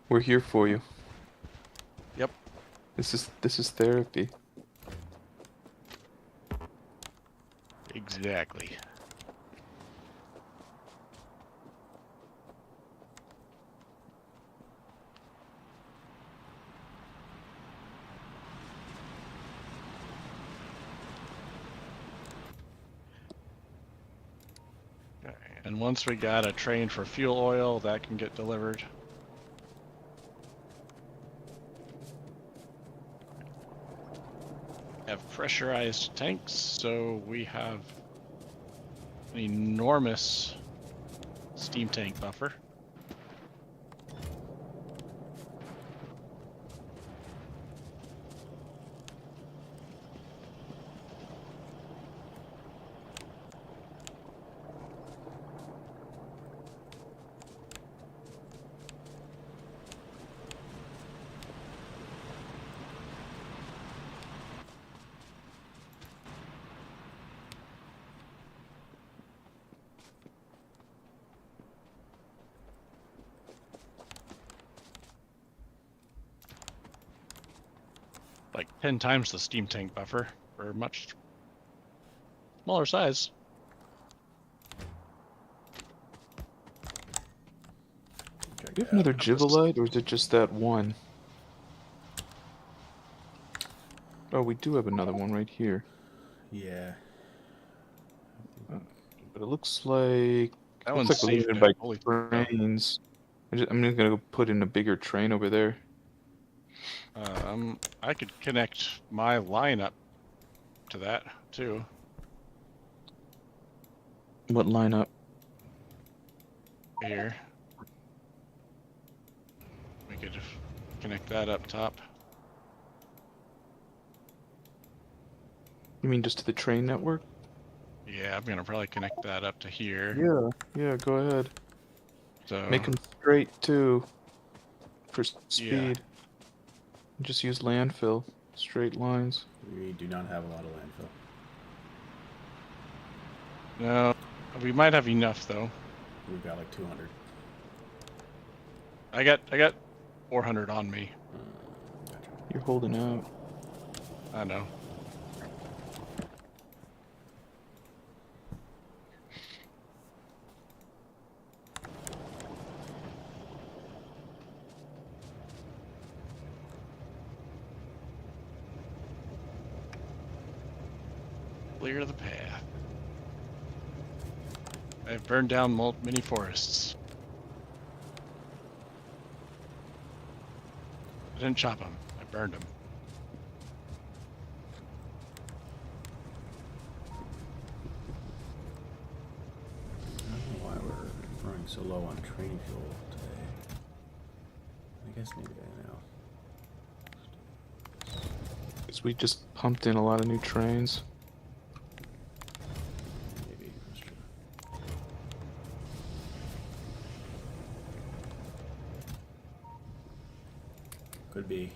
We're here for you. Yep. This is therapy. Exactly. Okay. And once we got a train for fuel oil, that can get delivered. Have pressurized tanks, so we have an enormous steam tank buffer. Like 10 times the steam tank buffer for a much smaller size. Check Do you have that another out. Jivalite, or is it just that one? Oh, we do have another one right here. Yeah. But it looks like That looks one's like we're safe leaving to by fully. trains. I'm just gonna go put in a bigger train over there. I could connect my line up to that too. What lineup? Here. We could connect that up top. You mean just to the train network? Yeah, I'm gonna probably connect that up to here. Yeah, go ahead. So Make them straight too, for yeah. speed. Just use landfill, straight lines. We do not have a lot of landfill. No, we might have enough though. We've got like 200. I got 400 on me. Gotcha. You're holding out. I know. Clear the path. I've burned down many forests. I didn't chop them. I burned them. I don't know why we're running so low on train fuel today. I guess maybe I know. Because we just pumped in a lot of new trains. Maybe that's true. Could be.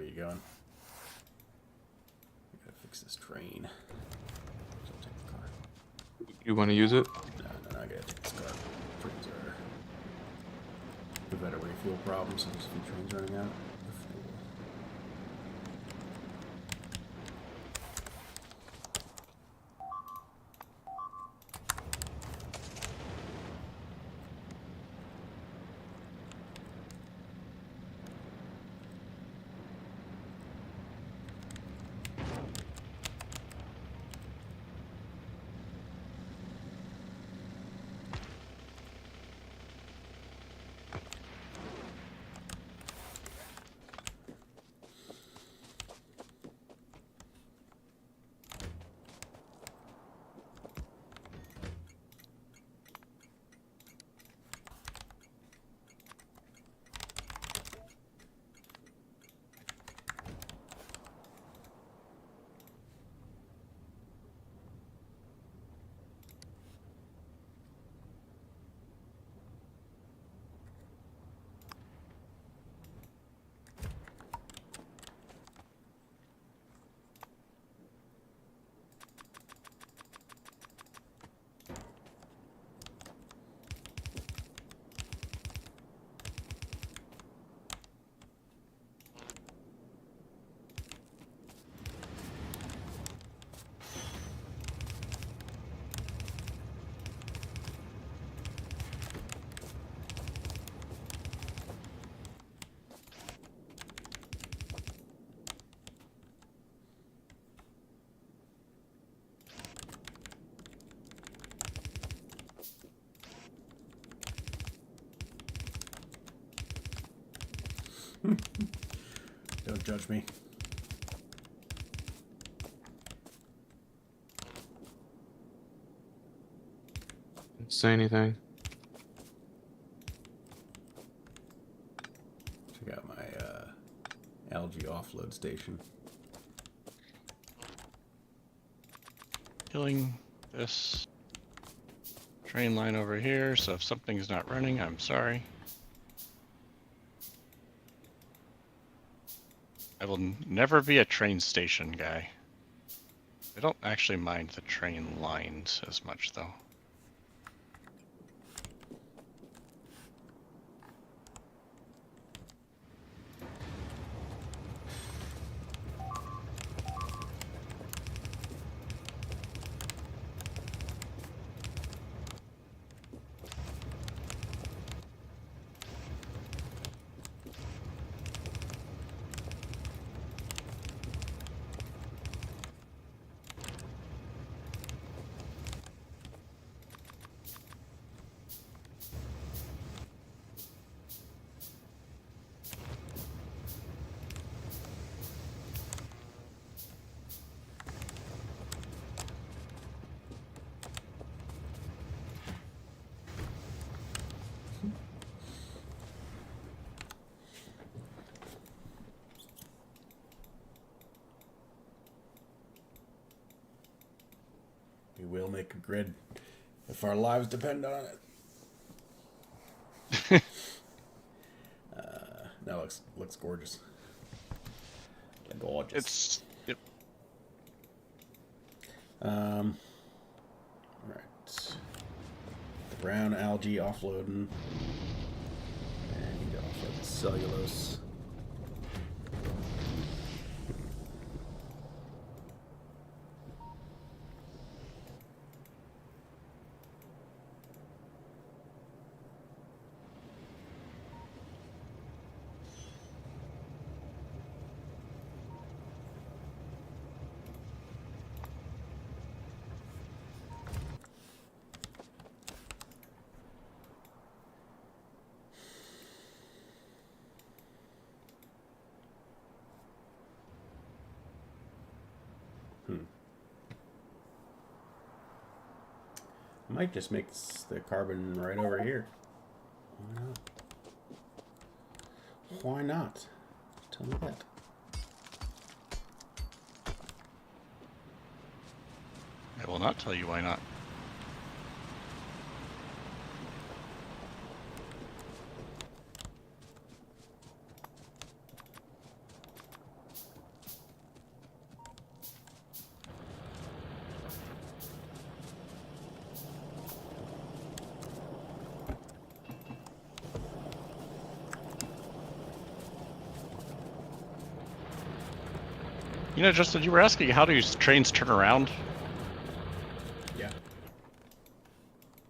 you going? I gotta fix this train. So I'll take the car. You want to use it? No, I gotta take this car. Trains are... We've had a refuel problem, so there's a few trains running out of fuel. Don't judge me. Say anything. Check out my algae offload station. Killing this train line over here, so if something's not running, I'm sorry. I will never be a train station guy. I don't actually mind the train lines as much, though. We will make a grid if our lives depend on it. No, looks gorgeous. Gorgeous. It's... Yep. Right. The brown algae offloading. And you offload the cellulose. I might just make the carbon right over here. Why not? Why not? Tell me that. I will not tell you why not. You know, Justin, you were asking how do trains turn around? Yeah.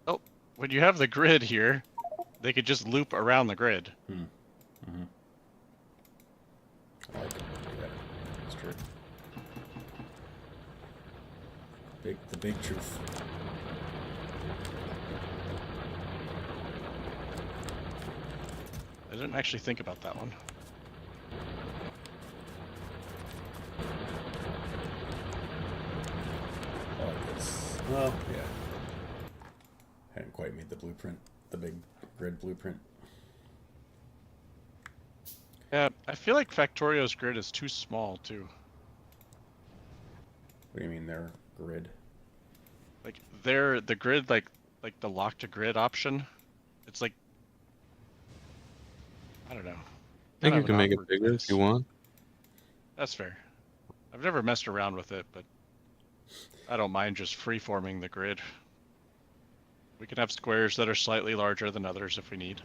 Oh, when you have the grid here, they could just loop around the grid. Hmm. Mm-hmm. I like it. Yeah, that's true. The big truth. I didn't actually think about that one. I like this. Well, yeah. Hadn't quite made the blueprint, the big grid blueprint. Yeah, I feel like Factorio's grid is too small too. What do you mean their grid? Like the grid, like the lock to grid option. It's like, I don't know. I think you can make it bigger if you want. That's fair. I've never messed around with it, but I don't mind just free-forming the grid. We can have squares that are slightly larger than others if we need.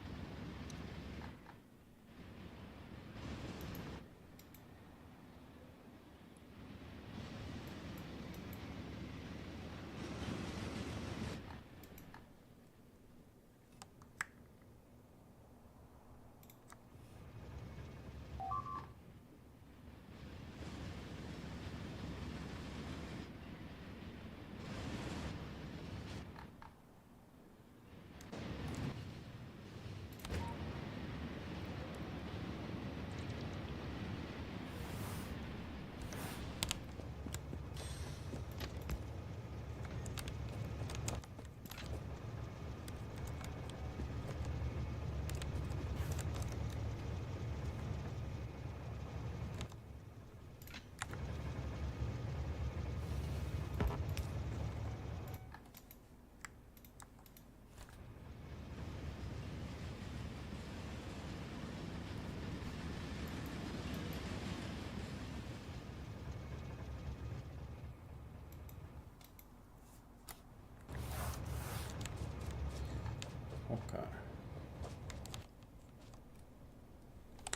Okay.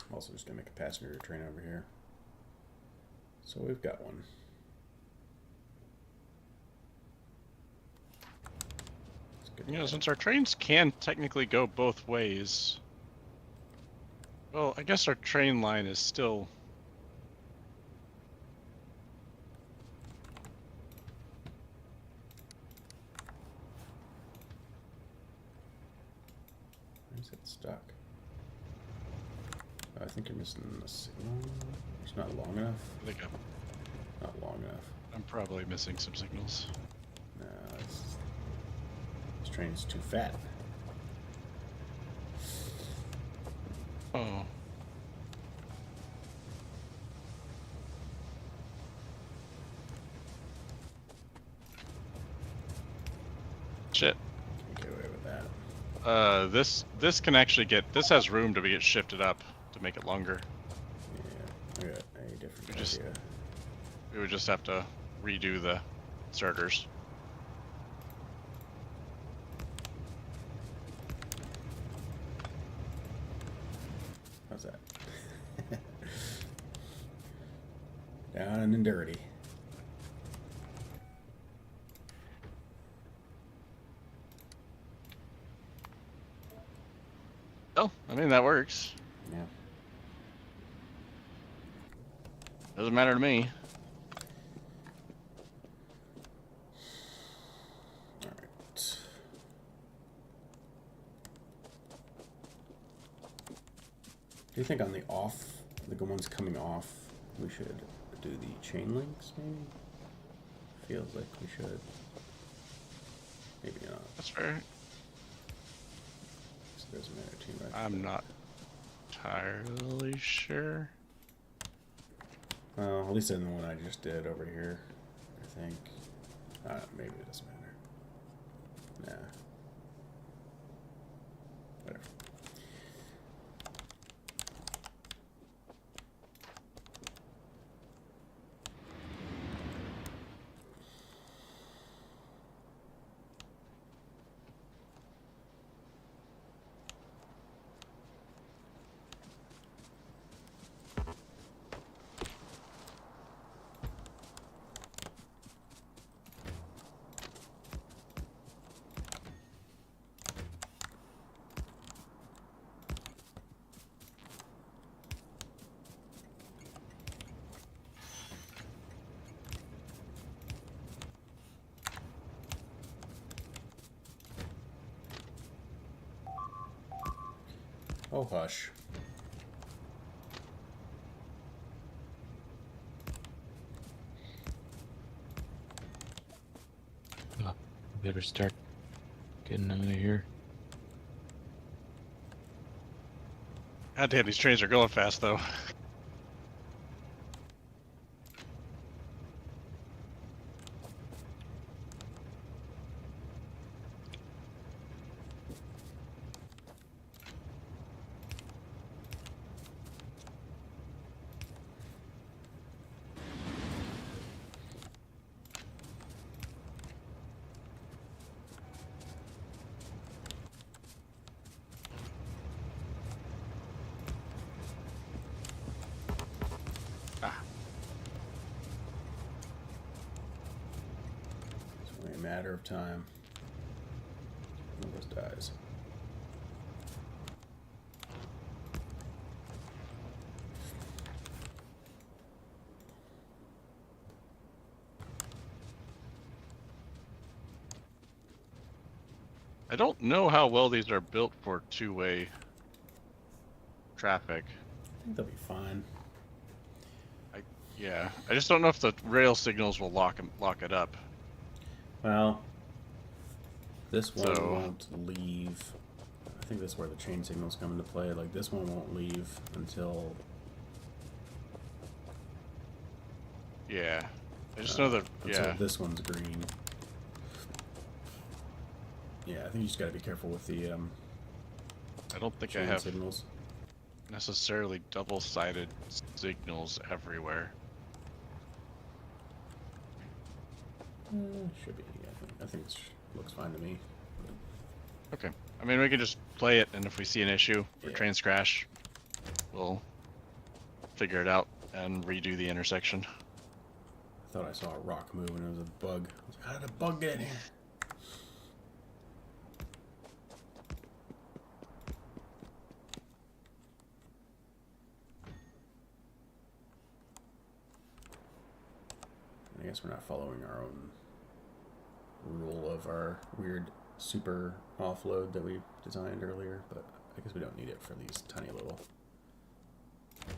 I'm also just gonna make a passenger train over here. So we've got one. You know, since our trains can technically go both ways, well, I guess our train line is still... Why is it stuck? I think you're missing the signal. It's not long enough. I think Not long enough. I'm probably missing some signals. No, this train's too fat. Oh. Shit. Can't get away with that. This can actually this has room to get shifted up to make it longer. Yeah, I got a different We just- idea. We would just have to redo the starters. How's that? Down and dirty. Oh, I mean, that works. Yeah. Doesn't matter to me. All right. Do you think on the off, the ones coming off, we should do the chain links? Maybe. Feels like we should. Maybe not. That's fair. It doesn't matter too much. I'm not entirely sure. Well, at least in the one I just did over here, I think. Maybe it doesn't matter. Nah. Whatever. Oh, hush. Oh, better start getting out of here. God damn, these trains are going fast though. Ah, It's only a matter of time. One of us dies. I don't know how well these are built for two-way traffic. I think they'll be fine. Yeah, I just don't know if the rail signals will lock it up. Well, this one So- won't leave. I think this is where the chain signals come into play. Like, this one won't leave until Yeah, I just know that. until Yeah, this one's green. Yeah, I think you just gotta be careful with the I don't think I chain have signals. necessarily double-sided signals everywhere. Should be. I think this looks fine to me. Okay, I mean we can just play it, and if we see an issue or Yeah. trains crash, we'll figure it out and redo the intersection. I thought I saw a rock move and it was a bug. I was like, how did a bug get in here? I guess we're not following our own rule of our weird super offload that we designed earlier, but I guess we don't need it for these tiny little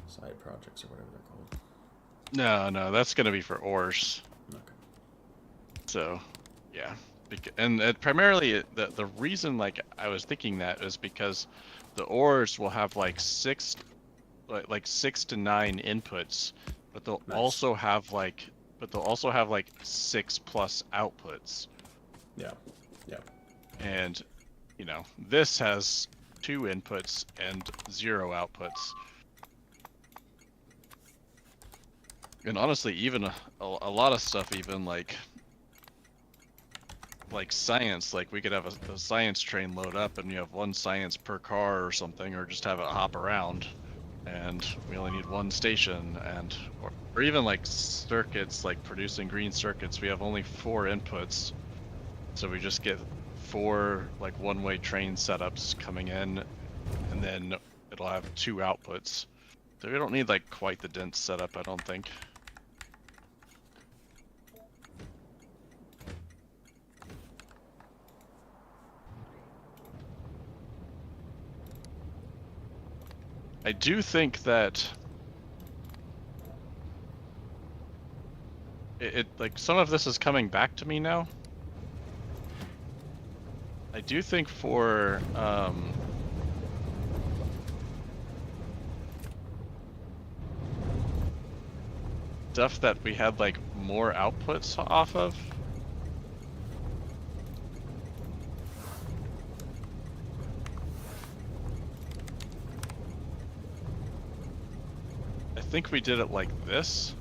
side projects or whatever they're called. No, that's gonna be for ores. Okay. So, yeah, and primarily the reason like I was thinking that is because the ores will have like six to nine inputs, but they'll Nice. also have like 6+ outputs. Yeah. Yeah. And you know, this has 2 inputs and 0 outputs. And honestly, even a lot of stuff, even like science, like we could have a science train load up and you have 1 science per car or something, or just have it hop around, and we only need 1 station, and or even like circuits, like producing green circuits, we have only 4 inputs, so we just get 4 like one-way train setups coming in, and then it'll have 2 outputs. So we don't need like quite the dense setup, I don't think. I do think that it like some of this is coming back to me now. I do think for stuff that we had like more outputs off of, I think we did it like this.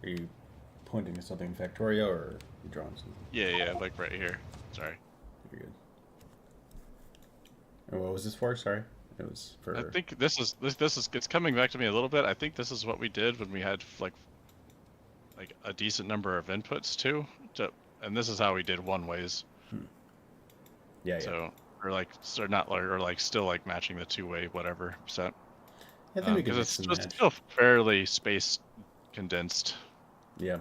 Are you pointing to something in Factorio or are you drawing something? Yeah, like right here. Sorry. You're good. And what was this for? Sorry, it was for. I think this is it's coming back to me a little bit. I think this is what we did when we had like a decent number of inputs too. And this is how we did one ways. Yeah, yeah. So or not or like still like matching the two-way whatever set. I think we could Because mix it's and just match. still fairly space condensed. Yeah.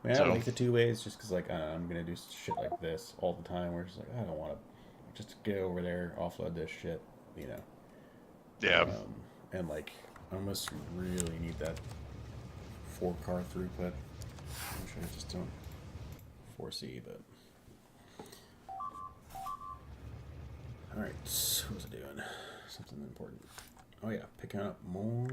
I mean, I So- don't like the 2 ways just because, like, I'm going to do shit like this all the time where it's like, I don't want to just get over there, offload this shit, you know. Yeah. And, like, I almost really need that 4-car throughput, which I just don't foresee, but. Alright, what was I doing? Something important. Oh, yeah, picking up more.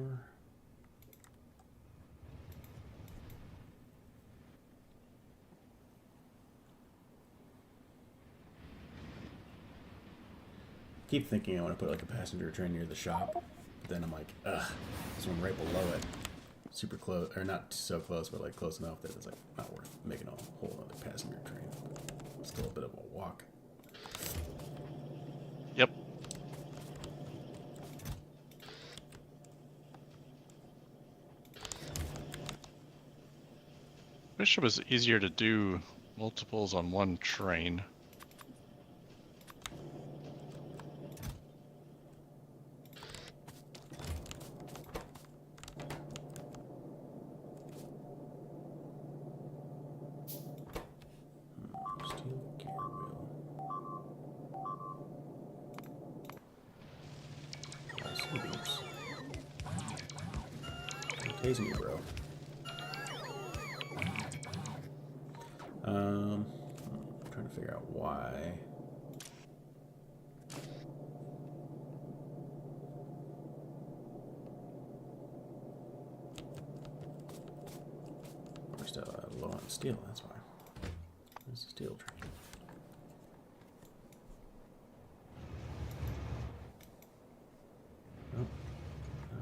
Keep thinking I want to put like a passenger train near the shop, but then I'm like, ugh, this one right below it, super close, or not so close, but like close enough that it's like not worth making a whole other passenger train. But still a bit of a walk. Yep. Wish it was easier to do multiples on one train. Steel gear wheel. Some beeps. Tasing you, bro. I'm trying to figure out why. We're still low on steel, that's why. There's a steel train. Oh, no.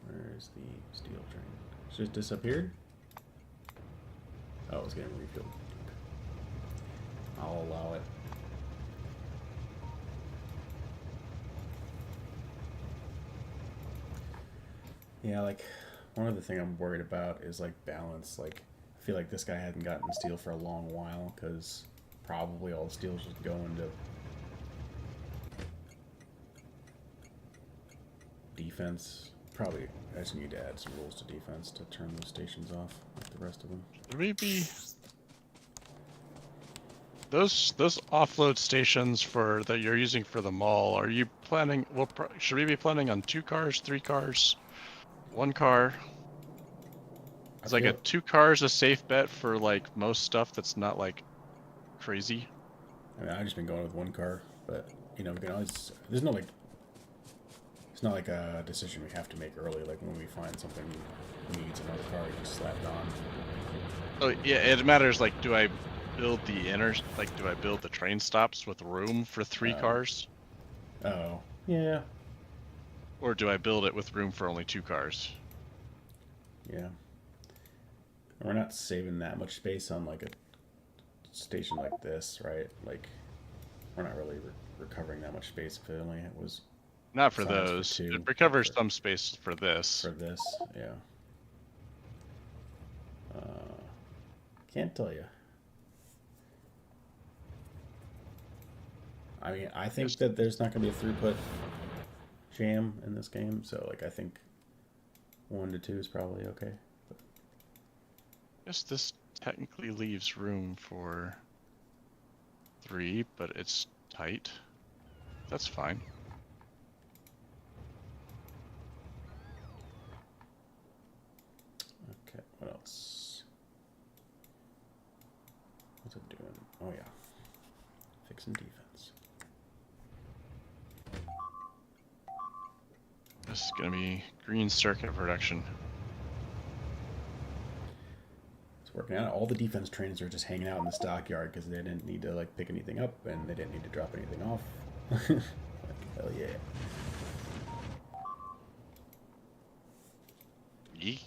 Where's the steel train? It's just disappeared? Oh, it's getting refilled. I'll allow it. Yeah, like, one other thing I'm worried about is, like, balance. Like, I feel like this guy hadn't gotten steel for a long while, because probably all the steel's just going to defense. Probably, I just need to add some rules to defense to turn those stations off, like the rest of them. Should we be those offload stations for that you're using for the mall? Are you planning? Well, should we be planning on 2 cars, 3 cars, 1 car? Is like a 2 cars a safe bet for like most stuff that's not like crazy? I mean, I've just been going with 1 car, but, you know, we can always, there's no, like, it's not like a decision we have to make early, like when we find something needs another car, you just slap it on. Oh yeah, it matters. Like, do I build do I build the train stops with room for 3 cars, Oh, yeah, or do I build it with room for only 2 cars? yeah. And we're not saving that much space on, like, a station like this, right? Like, we're not really recovering that much space if it only was Not for Size for those. 2, It recovers for- some space for this. for this, yeah. Can't tell you. I mean, I think Yes. that there's not going to be a throughput jam in this game, so like I think 1 to 2 is probably okay. Guess this technically leaves room for 3, but it's tight. That's fine. Okay, what else? What's it doing? Oh yeah, fixing defense. This is gonna be green circuit production. It's working out. All the defense trains are just hanging out in the stockyard because they didn't need to like pick anything up and they didn't need to drop anything off. Like, hell yeah. Yeet.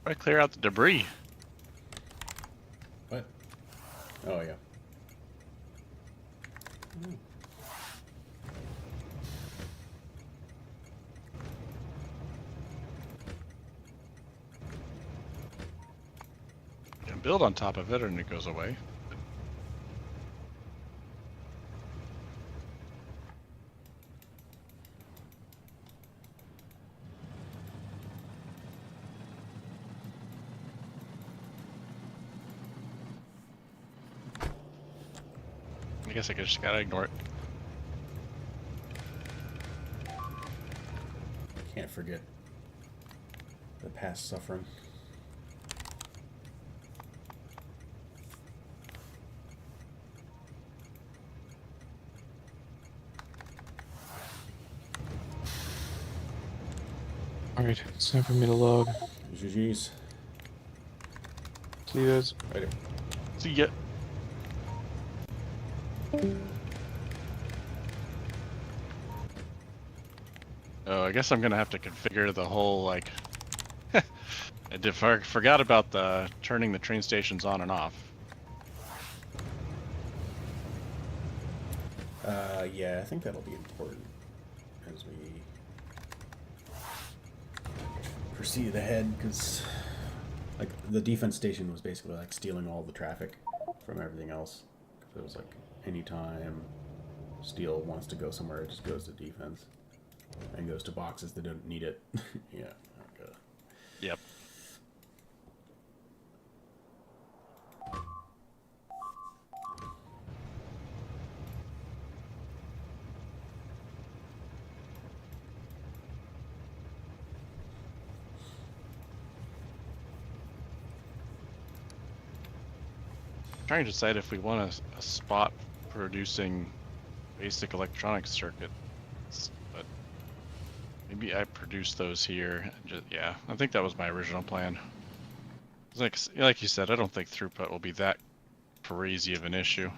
I clear out the debris. What? Oh, yeah. Hmm. You can build on top of it and it goes away. I guess I just gotta ignore it. Can't forget the past suffering. Alright, it's time for me to log. GG's. See you guys. Later. See ya. Oh, I guess I'm gonna have to configure the whole, like... forgot about the turning the train stations on and off. Yeah, I think that'll be important as we proceed ahead, because like the defense station was basically like stealing all the traffic from everything else. It was like anytime steel wants to go somewhere, it just goes to defense and goes to boxes that don't need it. Yeah. Okay. Yep. Trying to decide if we want a spot producing basic electronics circuits, but maybe I produce those here. And just, yeah, I think that was my original plan. Like you said, I don't think throughput will be that crazy of an issue.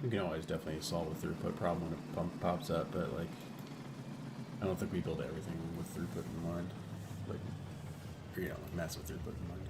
You can always definitely solve a throughput problem when a pump pops up, but like I don't think we build everything with throughput in mind. Like, or, you know, like massive throughput in mind.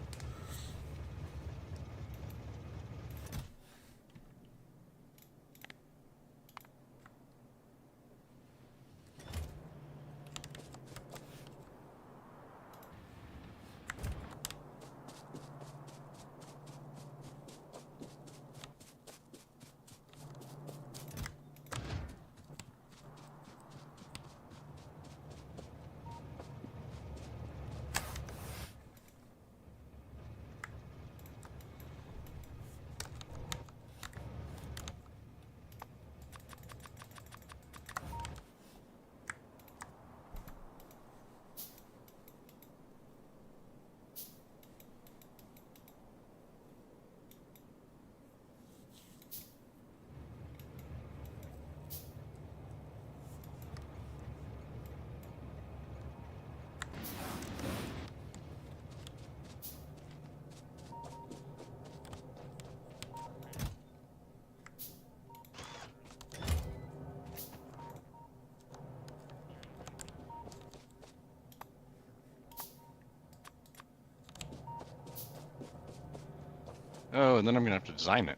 Oh, and then I'm gonna have to design it.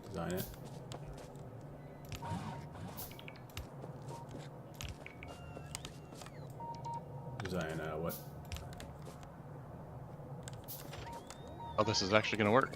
Design it. Design what? Oh, this is actually gonna work.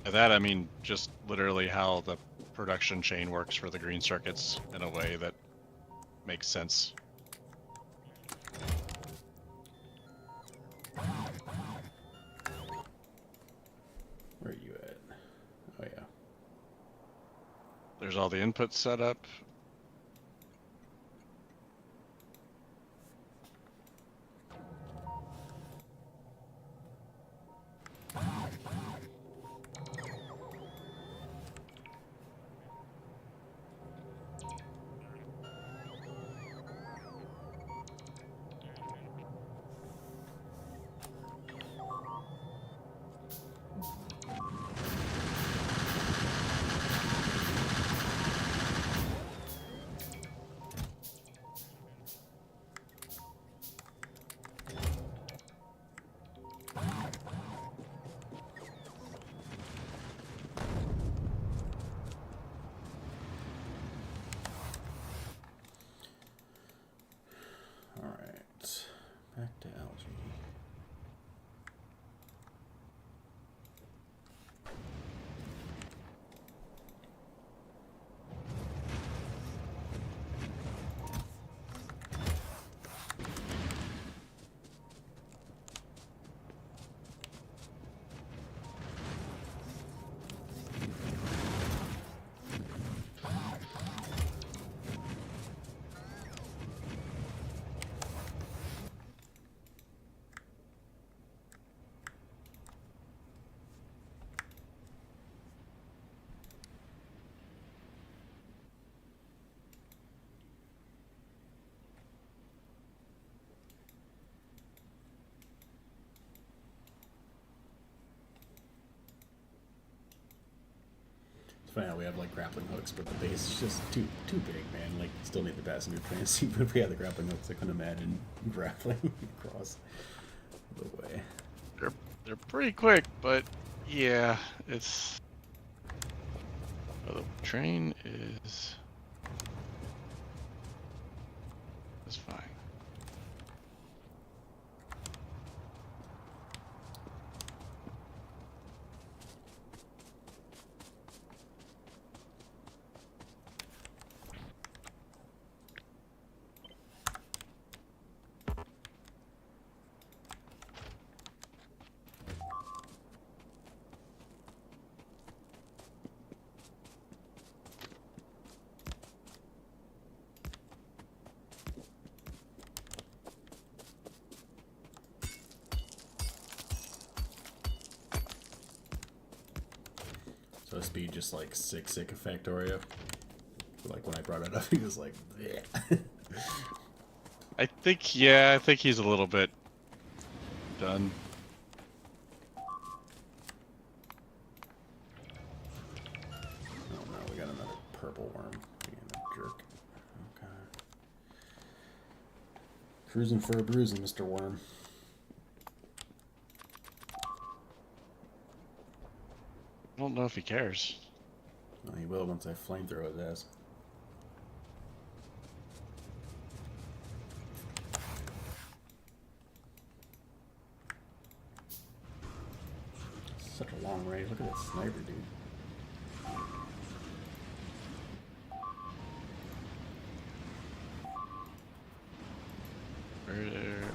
By that I mean just literally how the production chain works for the green circuits in a way that makes sense. Where are you at? Oh yeah. There's all the inputs set up. It's funny how we have like grappling hooks, but the base is just too big, man. Like, you still need the passenger trains. Even if we had the grappling hooks, I couldn't imagine grappling across the way. They're pretty quick, but yeah, it's. Oh, the train is fine. So speed just like sick of Factorio. Like when I brought it up, he was like, bleh. I think he's a little bit done. Oh no, we got another purple worm. Being a jerk. Okay. Cruising for a bruising, Mr. Worm. I don't know if he cares. Well, he will once I flamethrow his ass. Such a long range. Look at this sniper, dude.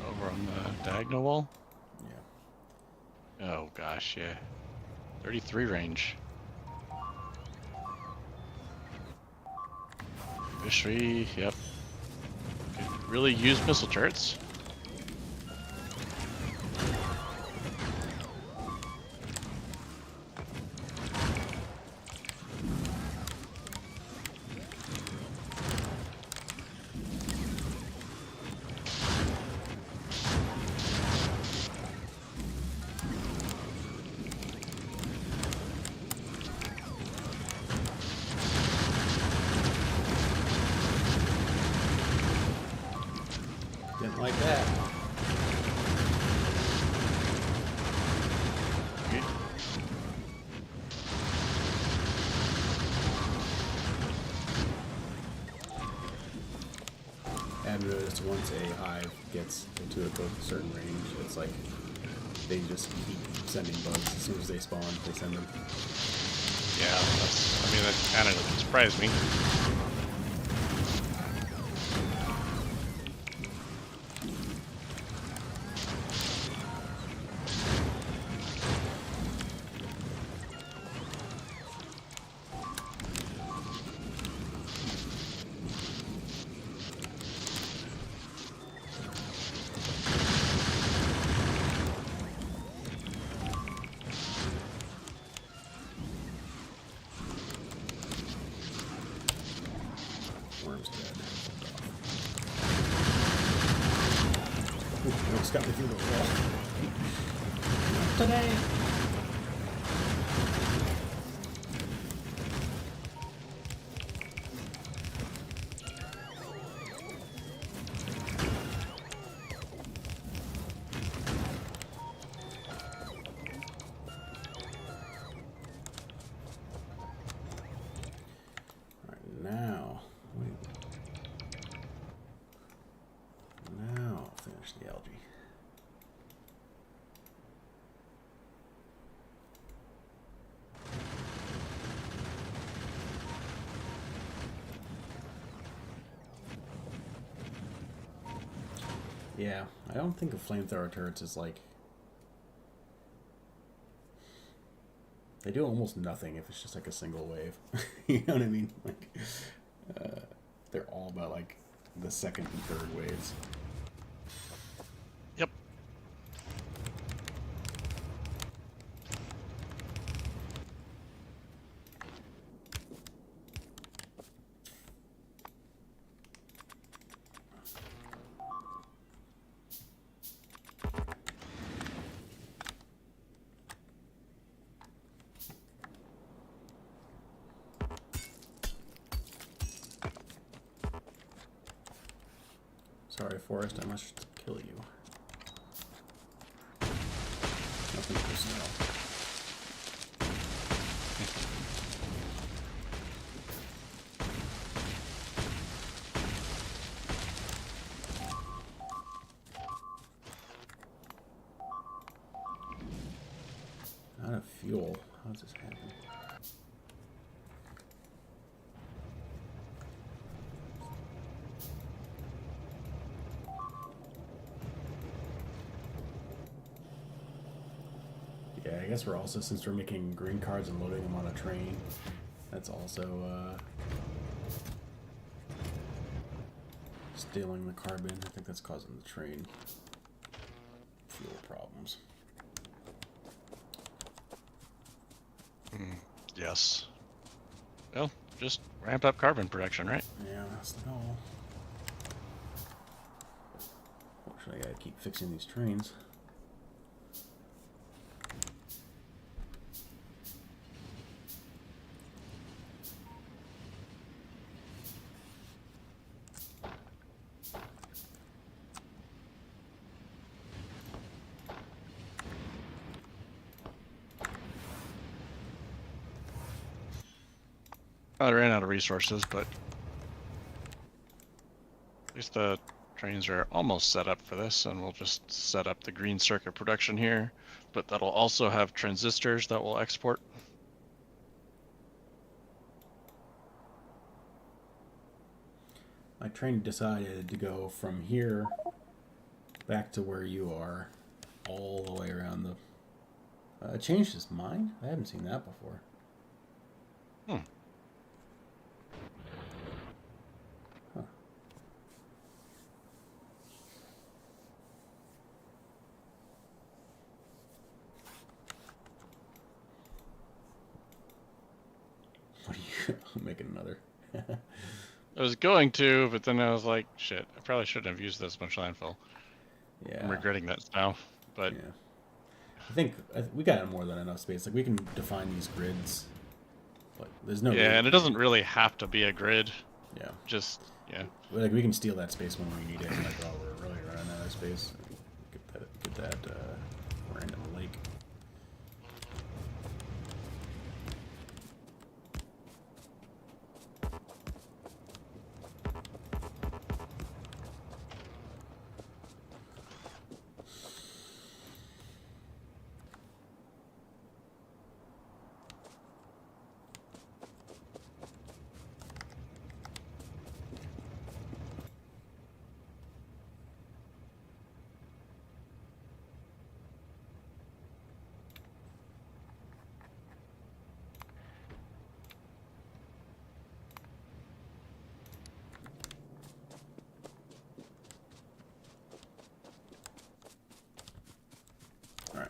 Over on the diagonal wall? Yeah. Oh gosh, yeah. 33 range. Fishery, yep. Could really use missile turrets. Didn't like that. Okay. I've noticed once a hive gets into a certain range, it's like they just keep sending bugs. As soon as they spawn, they send them. Yeah, that kind of surprised me. Worm's dead. Ooh, almost got me through the wall. Not today. Alright, now. Now I'll finish the algae. Yeah, I don't think of flamethrower turrets as like... They do almost nothing if it's just like a single wave. You know what I mean? Like, they're all about like the second and third waves. Yep. Sorry, Forrest, I must kill you. Nothing personal. Out of fuel. How does this happen? Yeah, I guess we're also, since we're making green cards and loading them on a train, that's also stealing the carbon. I think that's causing the train fuel problems. Yes. Well, just ramp up carbon production, right? Yeah, that's the goal. Fortunately, I gotta keep fixing these trains. I ran out of resources, but at least the trains are almost set up for this, and we'll just set up the green circuit production here. But that'll also have transistors that will export. My train decided to go from here back to where you are, all the way around the... it changed its mind? I haven't seen that before. Hmm. Huh. What are you... I'm making another. I was going to, but then I was like, shit, I probably shouldn't have used this much landfill. Yeah. I'm regretting that now, but Yeah. I think we got more than enough space. Like, we can define these grids. Like, there's no... yeah, and it doesn't really have to be a grid. Yeah. Just, yeah. Like, we can steal that space when we need it. Like, oh, we're really running out of space. Get that random lake. Alright.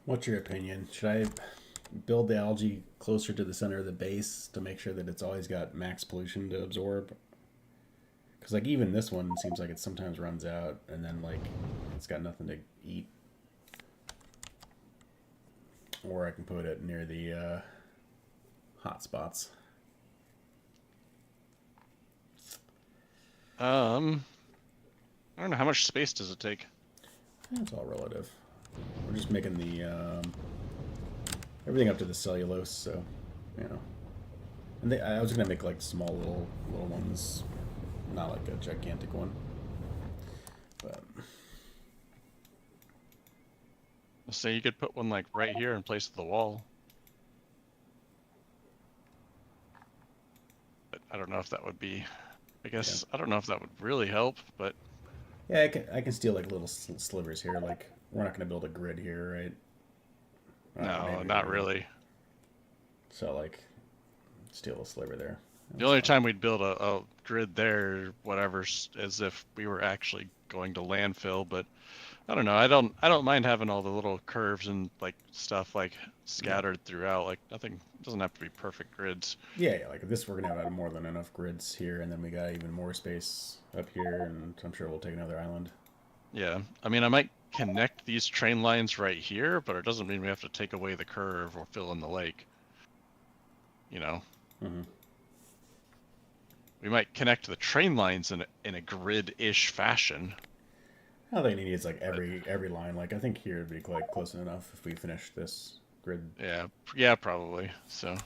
What's your opinion? Should I build the algae closer to the center of the base to make sure that it's always got max pollution to absorb? Because, like, even this one seems like it sometimes runs out, and then, like, it's got nothing to eat. Or I can put it near the hot spots. I don't know, how much space does it take? It's all relative. We're just making the everything up to the cellulose, so you know. And I was gonna make like small little ones, not like a gigantic one. But So you could put one like right here in place of the wall. But I don't know if that would be. I guess I don't know if that would really help, but yeah, I can steal like little slivers here. Like, we're not gonna build a grid here, right? no, Maybe not we will. really. So like, steal a sliver there. The only time we'd build a grid there, whatever, as if we were actually going to landfill. But I don't know. I don't mind having all the little curves and like stuff like scattered throughout. Like nothing doesn't have to be perfect grids. Yeah, yeah, like this, we're gonna have more than enough grids here, and then we got even more space up here, and I'm sure we'll take another island. Yeah, I mean, I might connect these train lines right here, but it doesn't mean we have to take away the curve or fill in the lake. You know, Mm-hmm. we might connect the train lines in a grid-ish fashion. I don't think it needs like every line. Like I think here would be quite close enough if we finish this grid. Yeah, probably. So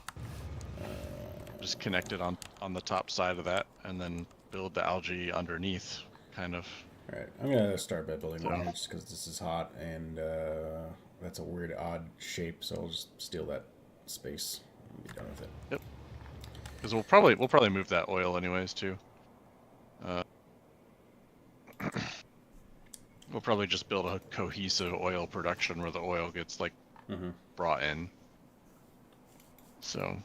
just connect it on the top side of that, and then build the algae underneath, kind of. All right, I'm gonna start by building one So- here just because this is hot and that's a weird odd shape. So I'll just steal that space and be done with it. Because we'll probably move that oil anyways too. We'll probably just build a cohesive oil production where the oil gets like Mm-hmm. brought in. So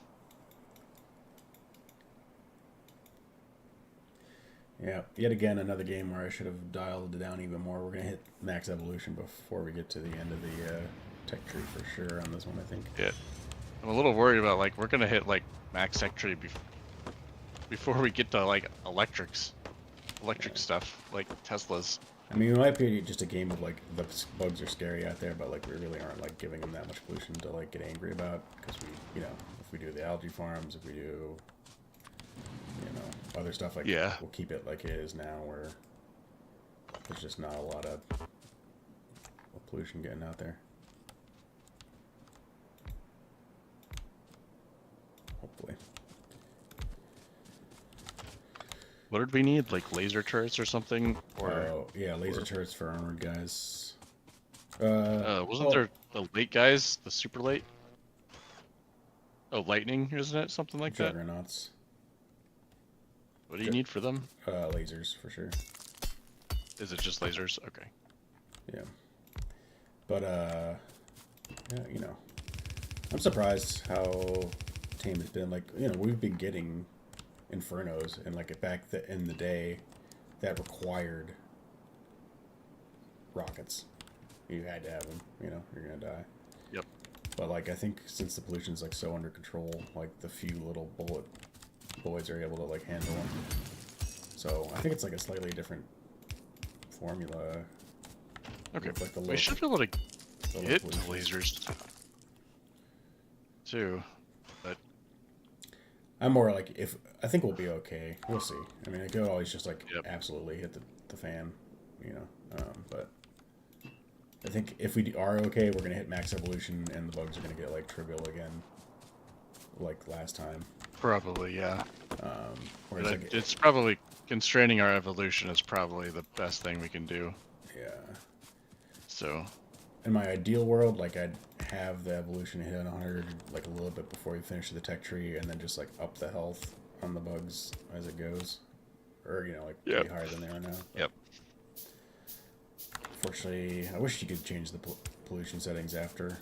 Yeah, yet again another game where I should have dialed it down even more. We're gonna hit max evolution before we get to the end of the tech tree for sure on this one. I think. yeah, I'm a little worried about like we're gonna hit like max tech tree before we get to like electric stuff like Teslas. I mean, it might be just a game of like the bugs are scary out there, but like we really aren't like giving them that much pollution to like get angry about because we, if we do the algae farms, if we do, other stuff like Yeah. we'll keep it like it is now, where there's just not a lot of pollution getting out there. Hopefully. What did we need? Like laser turrets or something? Or Oh yeah, laser turrets for armored guys. wasn't there the late guys, the super late? Oh, lightning, isn't it? Something like that. Juggernauts? What do you need for them? Lasers for sure. Is it just lasers? Okay. Yeah. But yeah, I'm surprised how tame it's been. Like, we've been getting Infernos, and like back in the day, that required rockets. You had to have them. You're gonna die. Yep. But like, I think since the pollution's like so under control, like the few little bullet boys are able to like handle them. So I think it's like a slightly different formula. Okay. With, like, the We low- should be able to the low get to pollution. lasers too. But I'm more like, if I think we'll be okay. We'll see. I mean, it could always just like Yep. absolutely hit the fan, but I think if we are okay, we're gonna hit max evolution, and the bugs are gonna get like trivial again, like last time. probably, yeah. Whereas But like, it's probably constraining our evolution is probably the best thing we can do. yeah, So in my ideal world, like I'd have the evolution hit 100 like a little bit before we finish the tech tree, and then just like up the health on the bugs as it goes, or like Yep. be higher than they are now. Yep. Fortunately, I wish you could change the pollution settings after.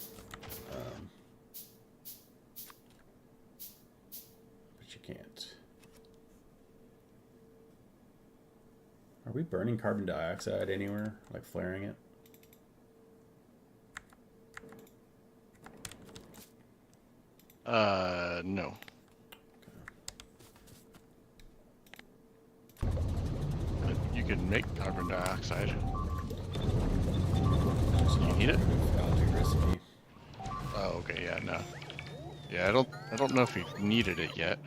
But you can't. Are we burning carbon dioxide anywhere? Like flaring it? no. But you can make carbon dioxide. You need it? Algae recipe. Oh, okay, yeah, no. Yeah, I don't know if we've needed it yet.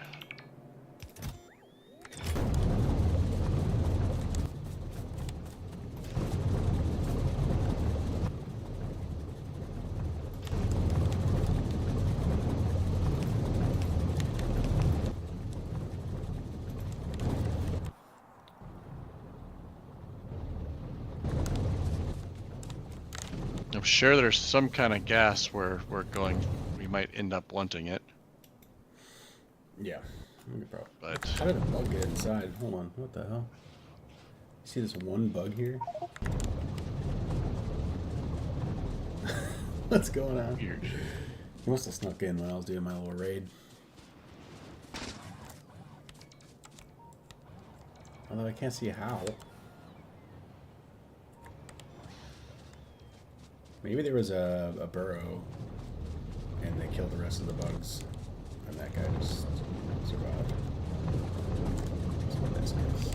I'm sure there's some kind of gas where we might end up wanting it, Yeah. We could probably. but How did a bug get inside? Hold on. What the hell? You see this one bug here? What's going on? weird. He must have snuck in when I was doing my little raid. Although I can't see how. Maybe there was a burrow and they killed the rest of the bugs. And that guy just survived. That's what this is.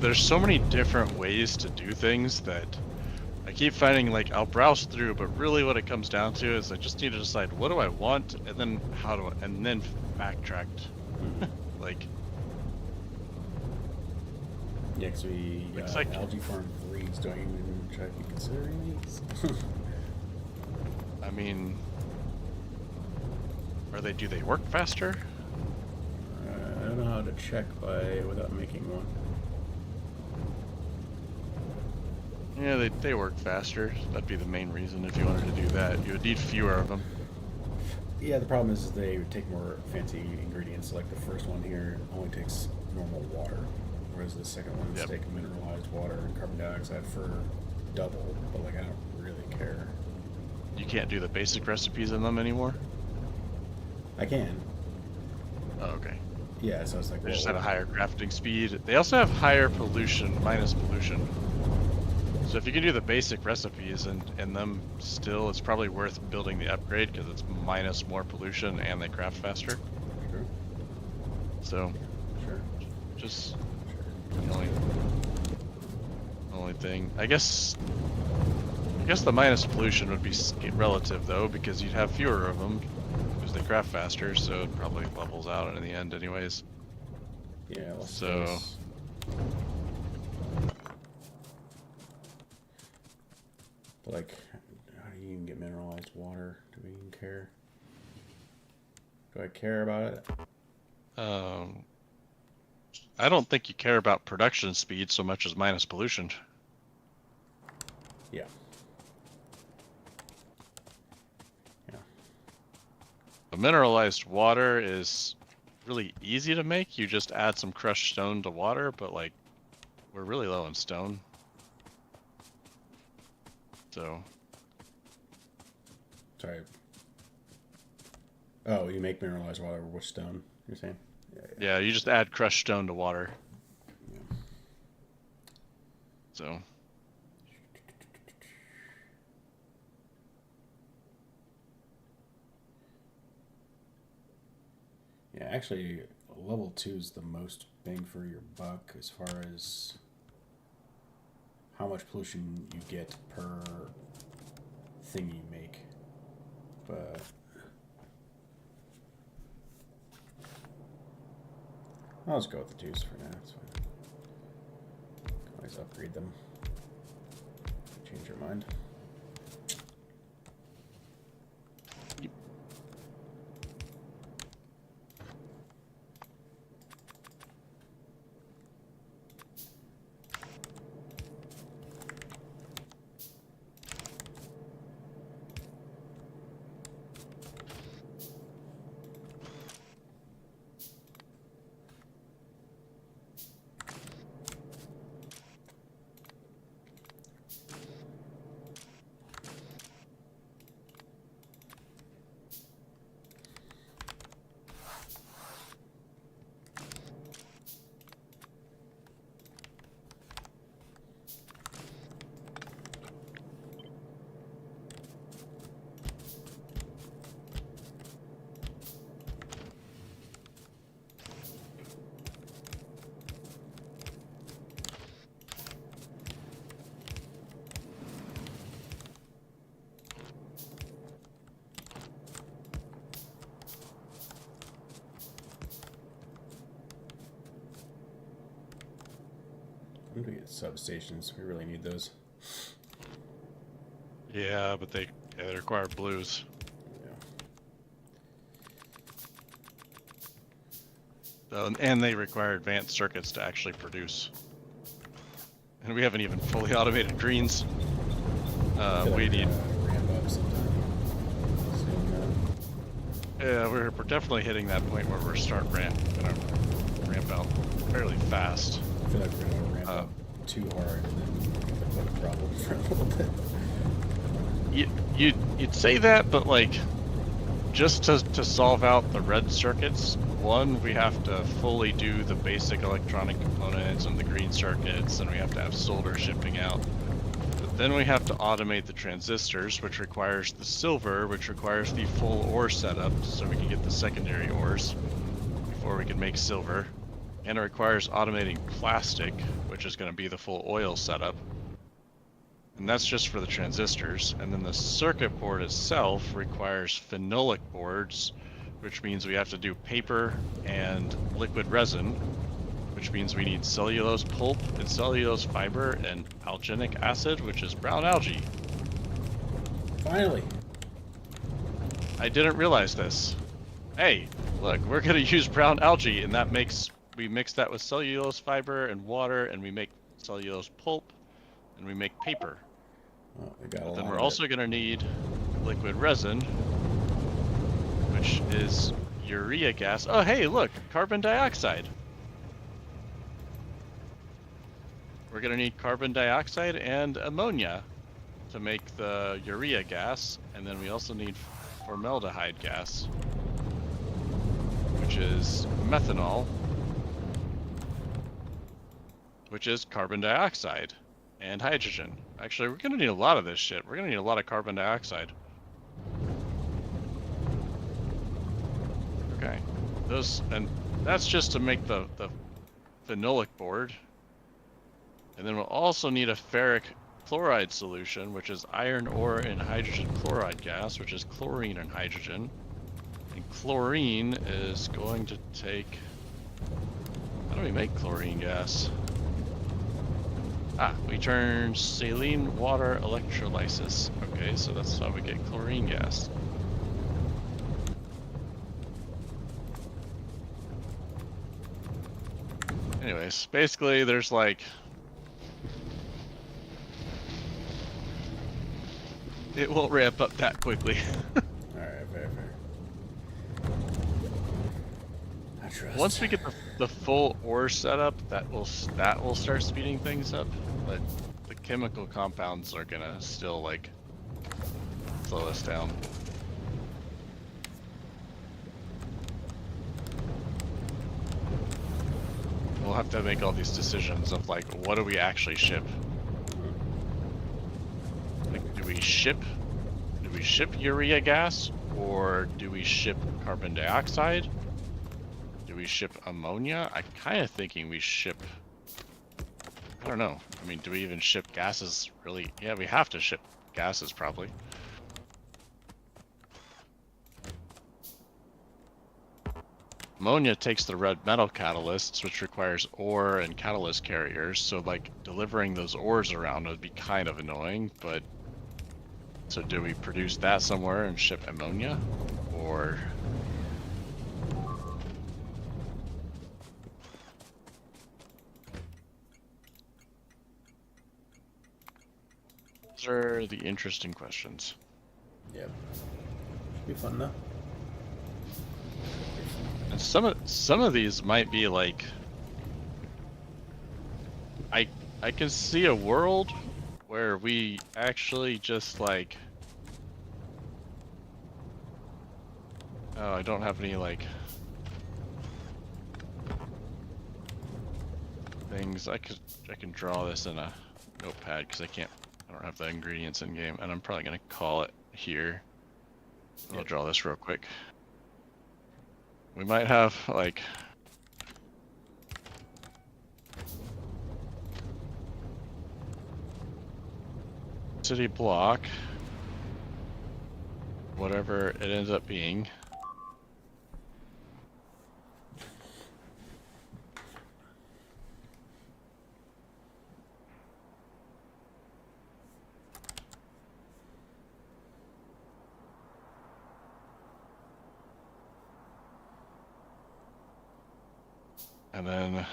There's so many different ways to do things that I keep finding, like, I'll browse through, but really what it comes down to is I just need to decide what do I want, and then and then backtrack. Like, Yeah, because we Looks got like- algae farm 3s. Do I even try to be considering these? I mean, do they work faster? I don't know how to check without making one. Yeah, they work faster. That'd be the main reason if you wanted to do that. You would need fewer of them. Yeah, the problem is they take more fancy ingredients. Like the first one here only takes normal water, whereas the second one is Yep. take mineralized water and carbon dioxide for double. But like I don't really care. You can't do the basic recipes in them anymore? I can. Oh, okay. Yeah, so it's like They just well, have a higher crafting speed. They also have higher pollution, minus pollution. So if you can do the basic recipes and them still, it's probably worth building the upgrade because it's minus more pollution and they craft faster. Sure, So sure, just sure. the only thing. I guess the minus pollution would be relative though, because you'd have fewer of them because they craft faster. So it probably levels out in the end, anyways. Yeah. Let's So- suppose- But like, how do you even get mineralized water? Do we even care? Do I care about it? I don't think you care about production speed so much as minus pollution. Yeah. Yeah. The mineralized water is really easy to make. You just add some crushed stone to water, but like we're really low in stone. So Sorry. Oh, you make mineralized water with stone, you're saying? yeah, you just add crushed stone to water. Yeah. So Yeah, actually, level 2 is the most bang for your buck as far as how much pollution you get per thing you make. But I'll just go with the 2s for now. It's fine. Can always upgrade them. Change your mind. When do we get substations? We really need those. yeah, but they require blues. Yeah. And they require advanced circuits to actually produce. And we haven't even fully automated greens. I feel We like need. ramp up sometime soon, Yeah, we're definitely hitting that point where we're gonna ramp out fairly fast. I feel like we're gonna ramp up too hard and then we're gonna put a problem for a little bit. You'd say that, but like, just to solve out the red circuits, one, we have to fully do the basic electronic components and the green circuits, and we have to have solder shipping out. But then we have to automate the transistors, which requires the silver, which requires the full ore setup, so we can get the secondary ores before we can make silver. And it requires automating plastic, which is going to be the full oil setup. And that's just for the transistors. And then the circuit board itself requires phenolic boards, which means we have to do paper and liquid resin, which means we need cellulose pulp and cellulose fiber and alginic acid, which is brown algae. Finally. I didn't realize this. Hey, look, we're gonna use brown algae, and that makes, we mix that with cellulose fiber and water, and we make cellulose pulp, and we make paper. Oh, we got a But lot then we're of also it. gonna need liquid resin, which is urea gas. Oh, hey, look, carbon dioxide. We're gonna need carbon dioxide and ammonia to make the urea gas, and then we also need formaldehyde gas, which is methanol, which is carbon dioxide and hydrogen. Actually, we're gonna need a lot of this shit. We're gonna need a lot of carbon dioxide. Okay, those, and that's just to make the phenolic board. And then we'll also need a ferric chloride solution, which is iron ore and hydrogen chloride gas, which is chlorine and hydrogen. And chlorine is going to take... How do we make chlorine gas? Ah, we turn saline water electrolysis. Okay, so that's how we get chlorine gas. Anyways, basically there's like... It won't ramp up that quickly. Alright, fair, fair. I trust. Once we get the full ore setup, that will start speeding things up. But the chemical compounds are gonna still like slow us down. We'll have to make all these decisions of like, what do we actually ship? Like, do we ship urea gas, or do we ship carbon dioxide? Do we ship ammonia? I'm kind of thinking we ship... I don't know. I mean, do we even ship gases, really? Yeah, we have to ship gases, probably. Ammonia takes the red metal catalysts, which requires ore and catalyst carriers, so like delivering those ores around would be kind of annoying, but... So do we produce that somewhere and ship ammonia? Or... Those are the interesting questions. Yep. Should be fun though. And some of these might be like... I can see a world where we actually just like... Oh, I don't have any like... things. I can draw this in a notepad because I don't have the ingredients in game, and I'm probably gonna call it here. I'll draw this real quick. We might have like... city block, whatever it ends up being. And then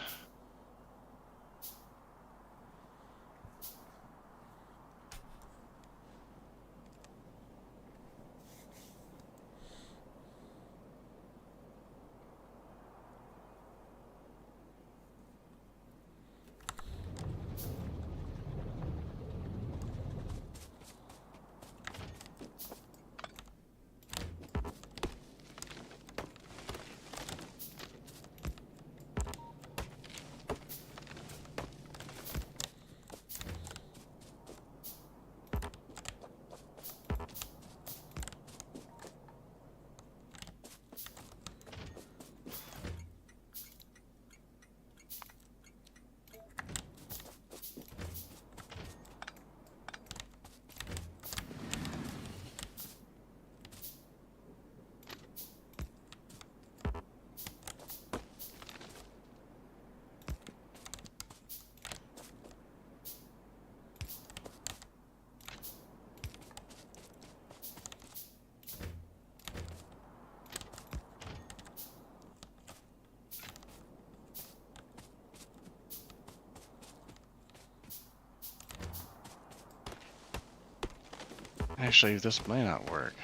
Actually, this may not work.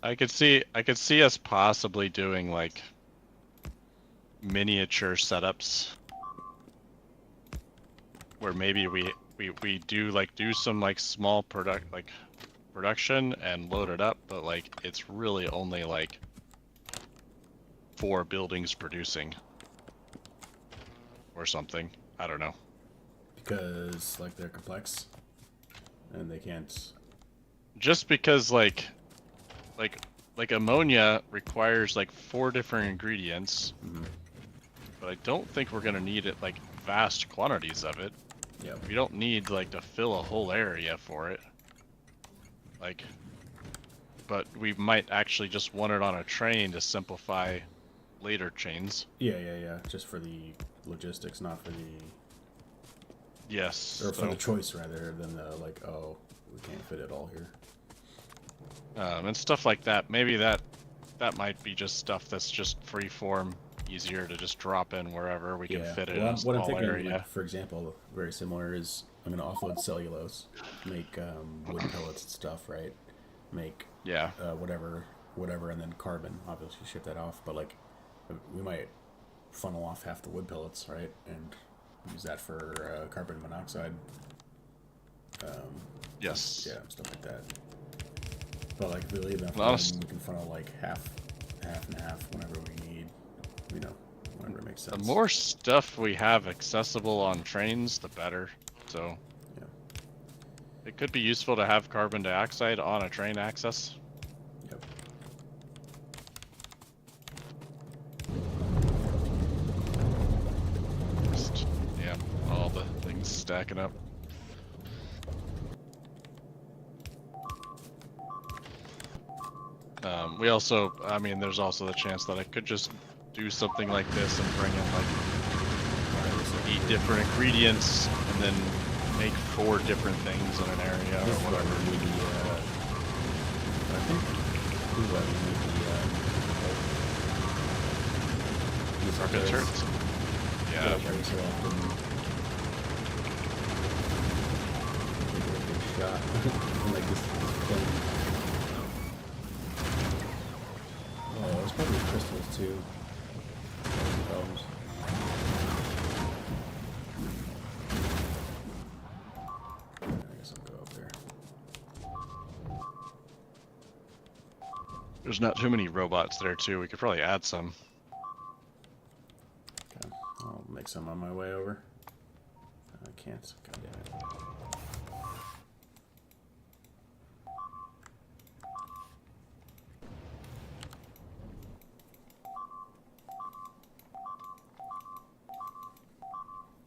I could see us possibly doing like miniature setups where maybe we do some like small production and load it up, but like it's really only like 4 buildings producing or something. I don't know. Because like they're complex and they can't. Just because like ammonia requires like 4 different ingredients, but I don't think we're gonna need it like vast quantities of it. Yep. We don't need like to fill a whole area for it. Like, but we might actually just want it on a train to simplify later chains. Yeah. Just for the logistics, not for the. Yes. Or for the choice rather than the like, oh, we can't fit it all here. And stuff like that. Maybe that might be just stuff that's just free form, easier to just drop in wherever we can fit it in a small what I'm thinking, area. like, for example, very similar is I'm going to offload cellulose, make wood pellets and stuff, right? Make whatever, and then carbon. Obviously, ship that off. But like, we might funnel off half the wood pellets, right, and use that for carbon monoxide. Yes. Yeah, stuff like that. But like, if we leave enough room, we can funnel like half and half whenever we need. You know, whenever it makes sense. The more stuff we have accessible on trains, the better. So, yeah, it could be useful to have carbon dioxide on a train access. Yep. Just, yeah, all the things stacking up. We also, I mean, there's also the chance that I could just do something like this and bring in like 8 different ingredients and then make 4 different things in an area or whatever. I think we need Rocket turrets. Yeah. Every so often, take a big shot like this thing. Oh, there's probably crystals too. Problems. I guess I'll go up there. There's not too many robots there too. We could probably add some. Okay, I'll make some on my way over. I can't. God damn it.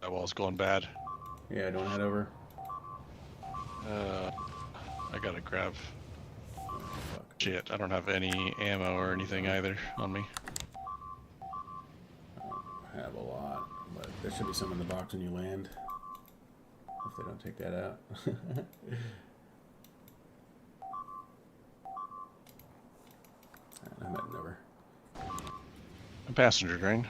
That wall's going bad. Yeah, don't head over. I gotta grab. Oh, fuck. Shit, I don't have any ammo or anything either on me. I don't have a lot, but there should be some in the box when you land. If they don't take that out. I'm heading over. A passenger train.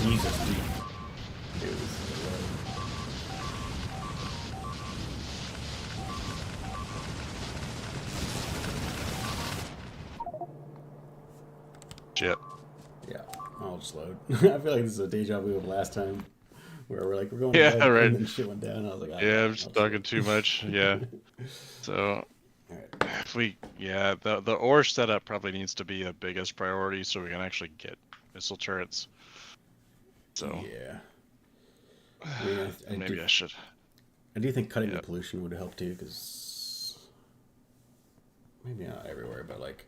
Jesus, dude. Dude, this is a load. Shit. Yeah, I'll just load. I feel like this is a deja vu of last time, where we're like, we're going Yeah, to bed, right. and then shit went down. I was like, Yeah, I'm just talking too much. Yeah. So, Alright. if we, yeah, the ore setup probably needs to be the biggest priority so we can actually get missile turrets. So, Yeah. I mean, maybe I should. I do think cutting the Yep. pollution would help too, because maybe not everywhere, but like,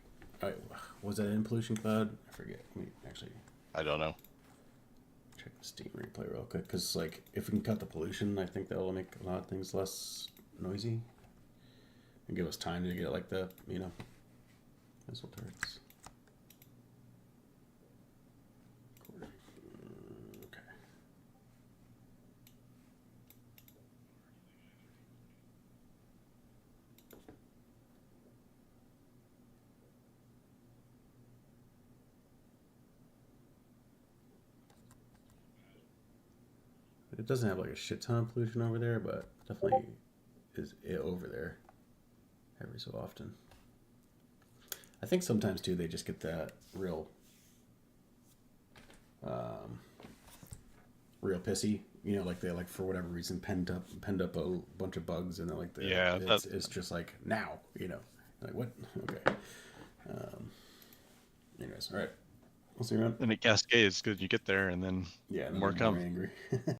was that in pollution cloud? I forget. We actually I don't know. check the Steam replay real quick, because like, if we can cut the pollution, I think that will make a lot of things less noisy. and give us time to get like the missile turrets. Okay. It doesn't have like a shit ton of pollution over there, but definitely is it over there every so often. I think sometimes too they just get that real pissy, like they like for whatever reason penned up a bunch of bugs, and they're like it's just like now, like what? Okay. Anyways, all right. We'll see you around. And it cascades because you get there, and then Yeah, and then more I'm come. more angry.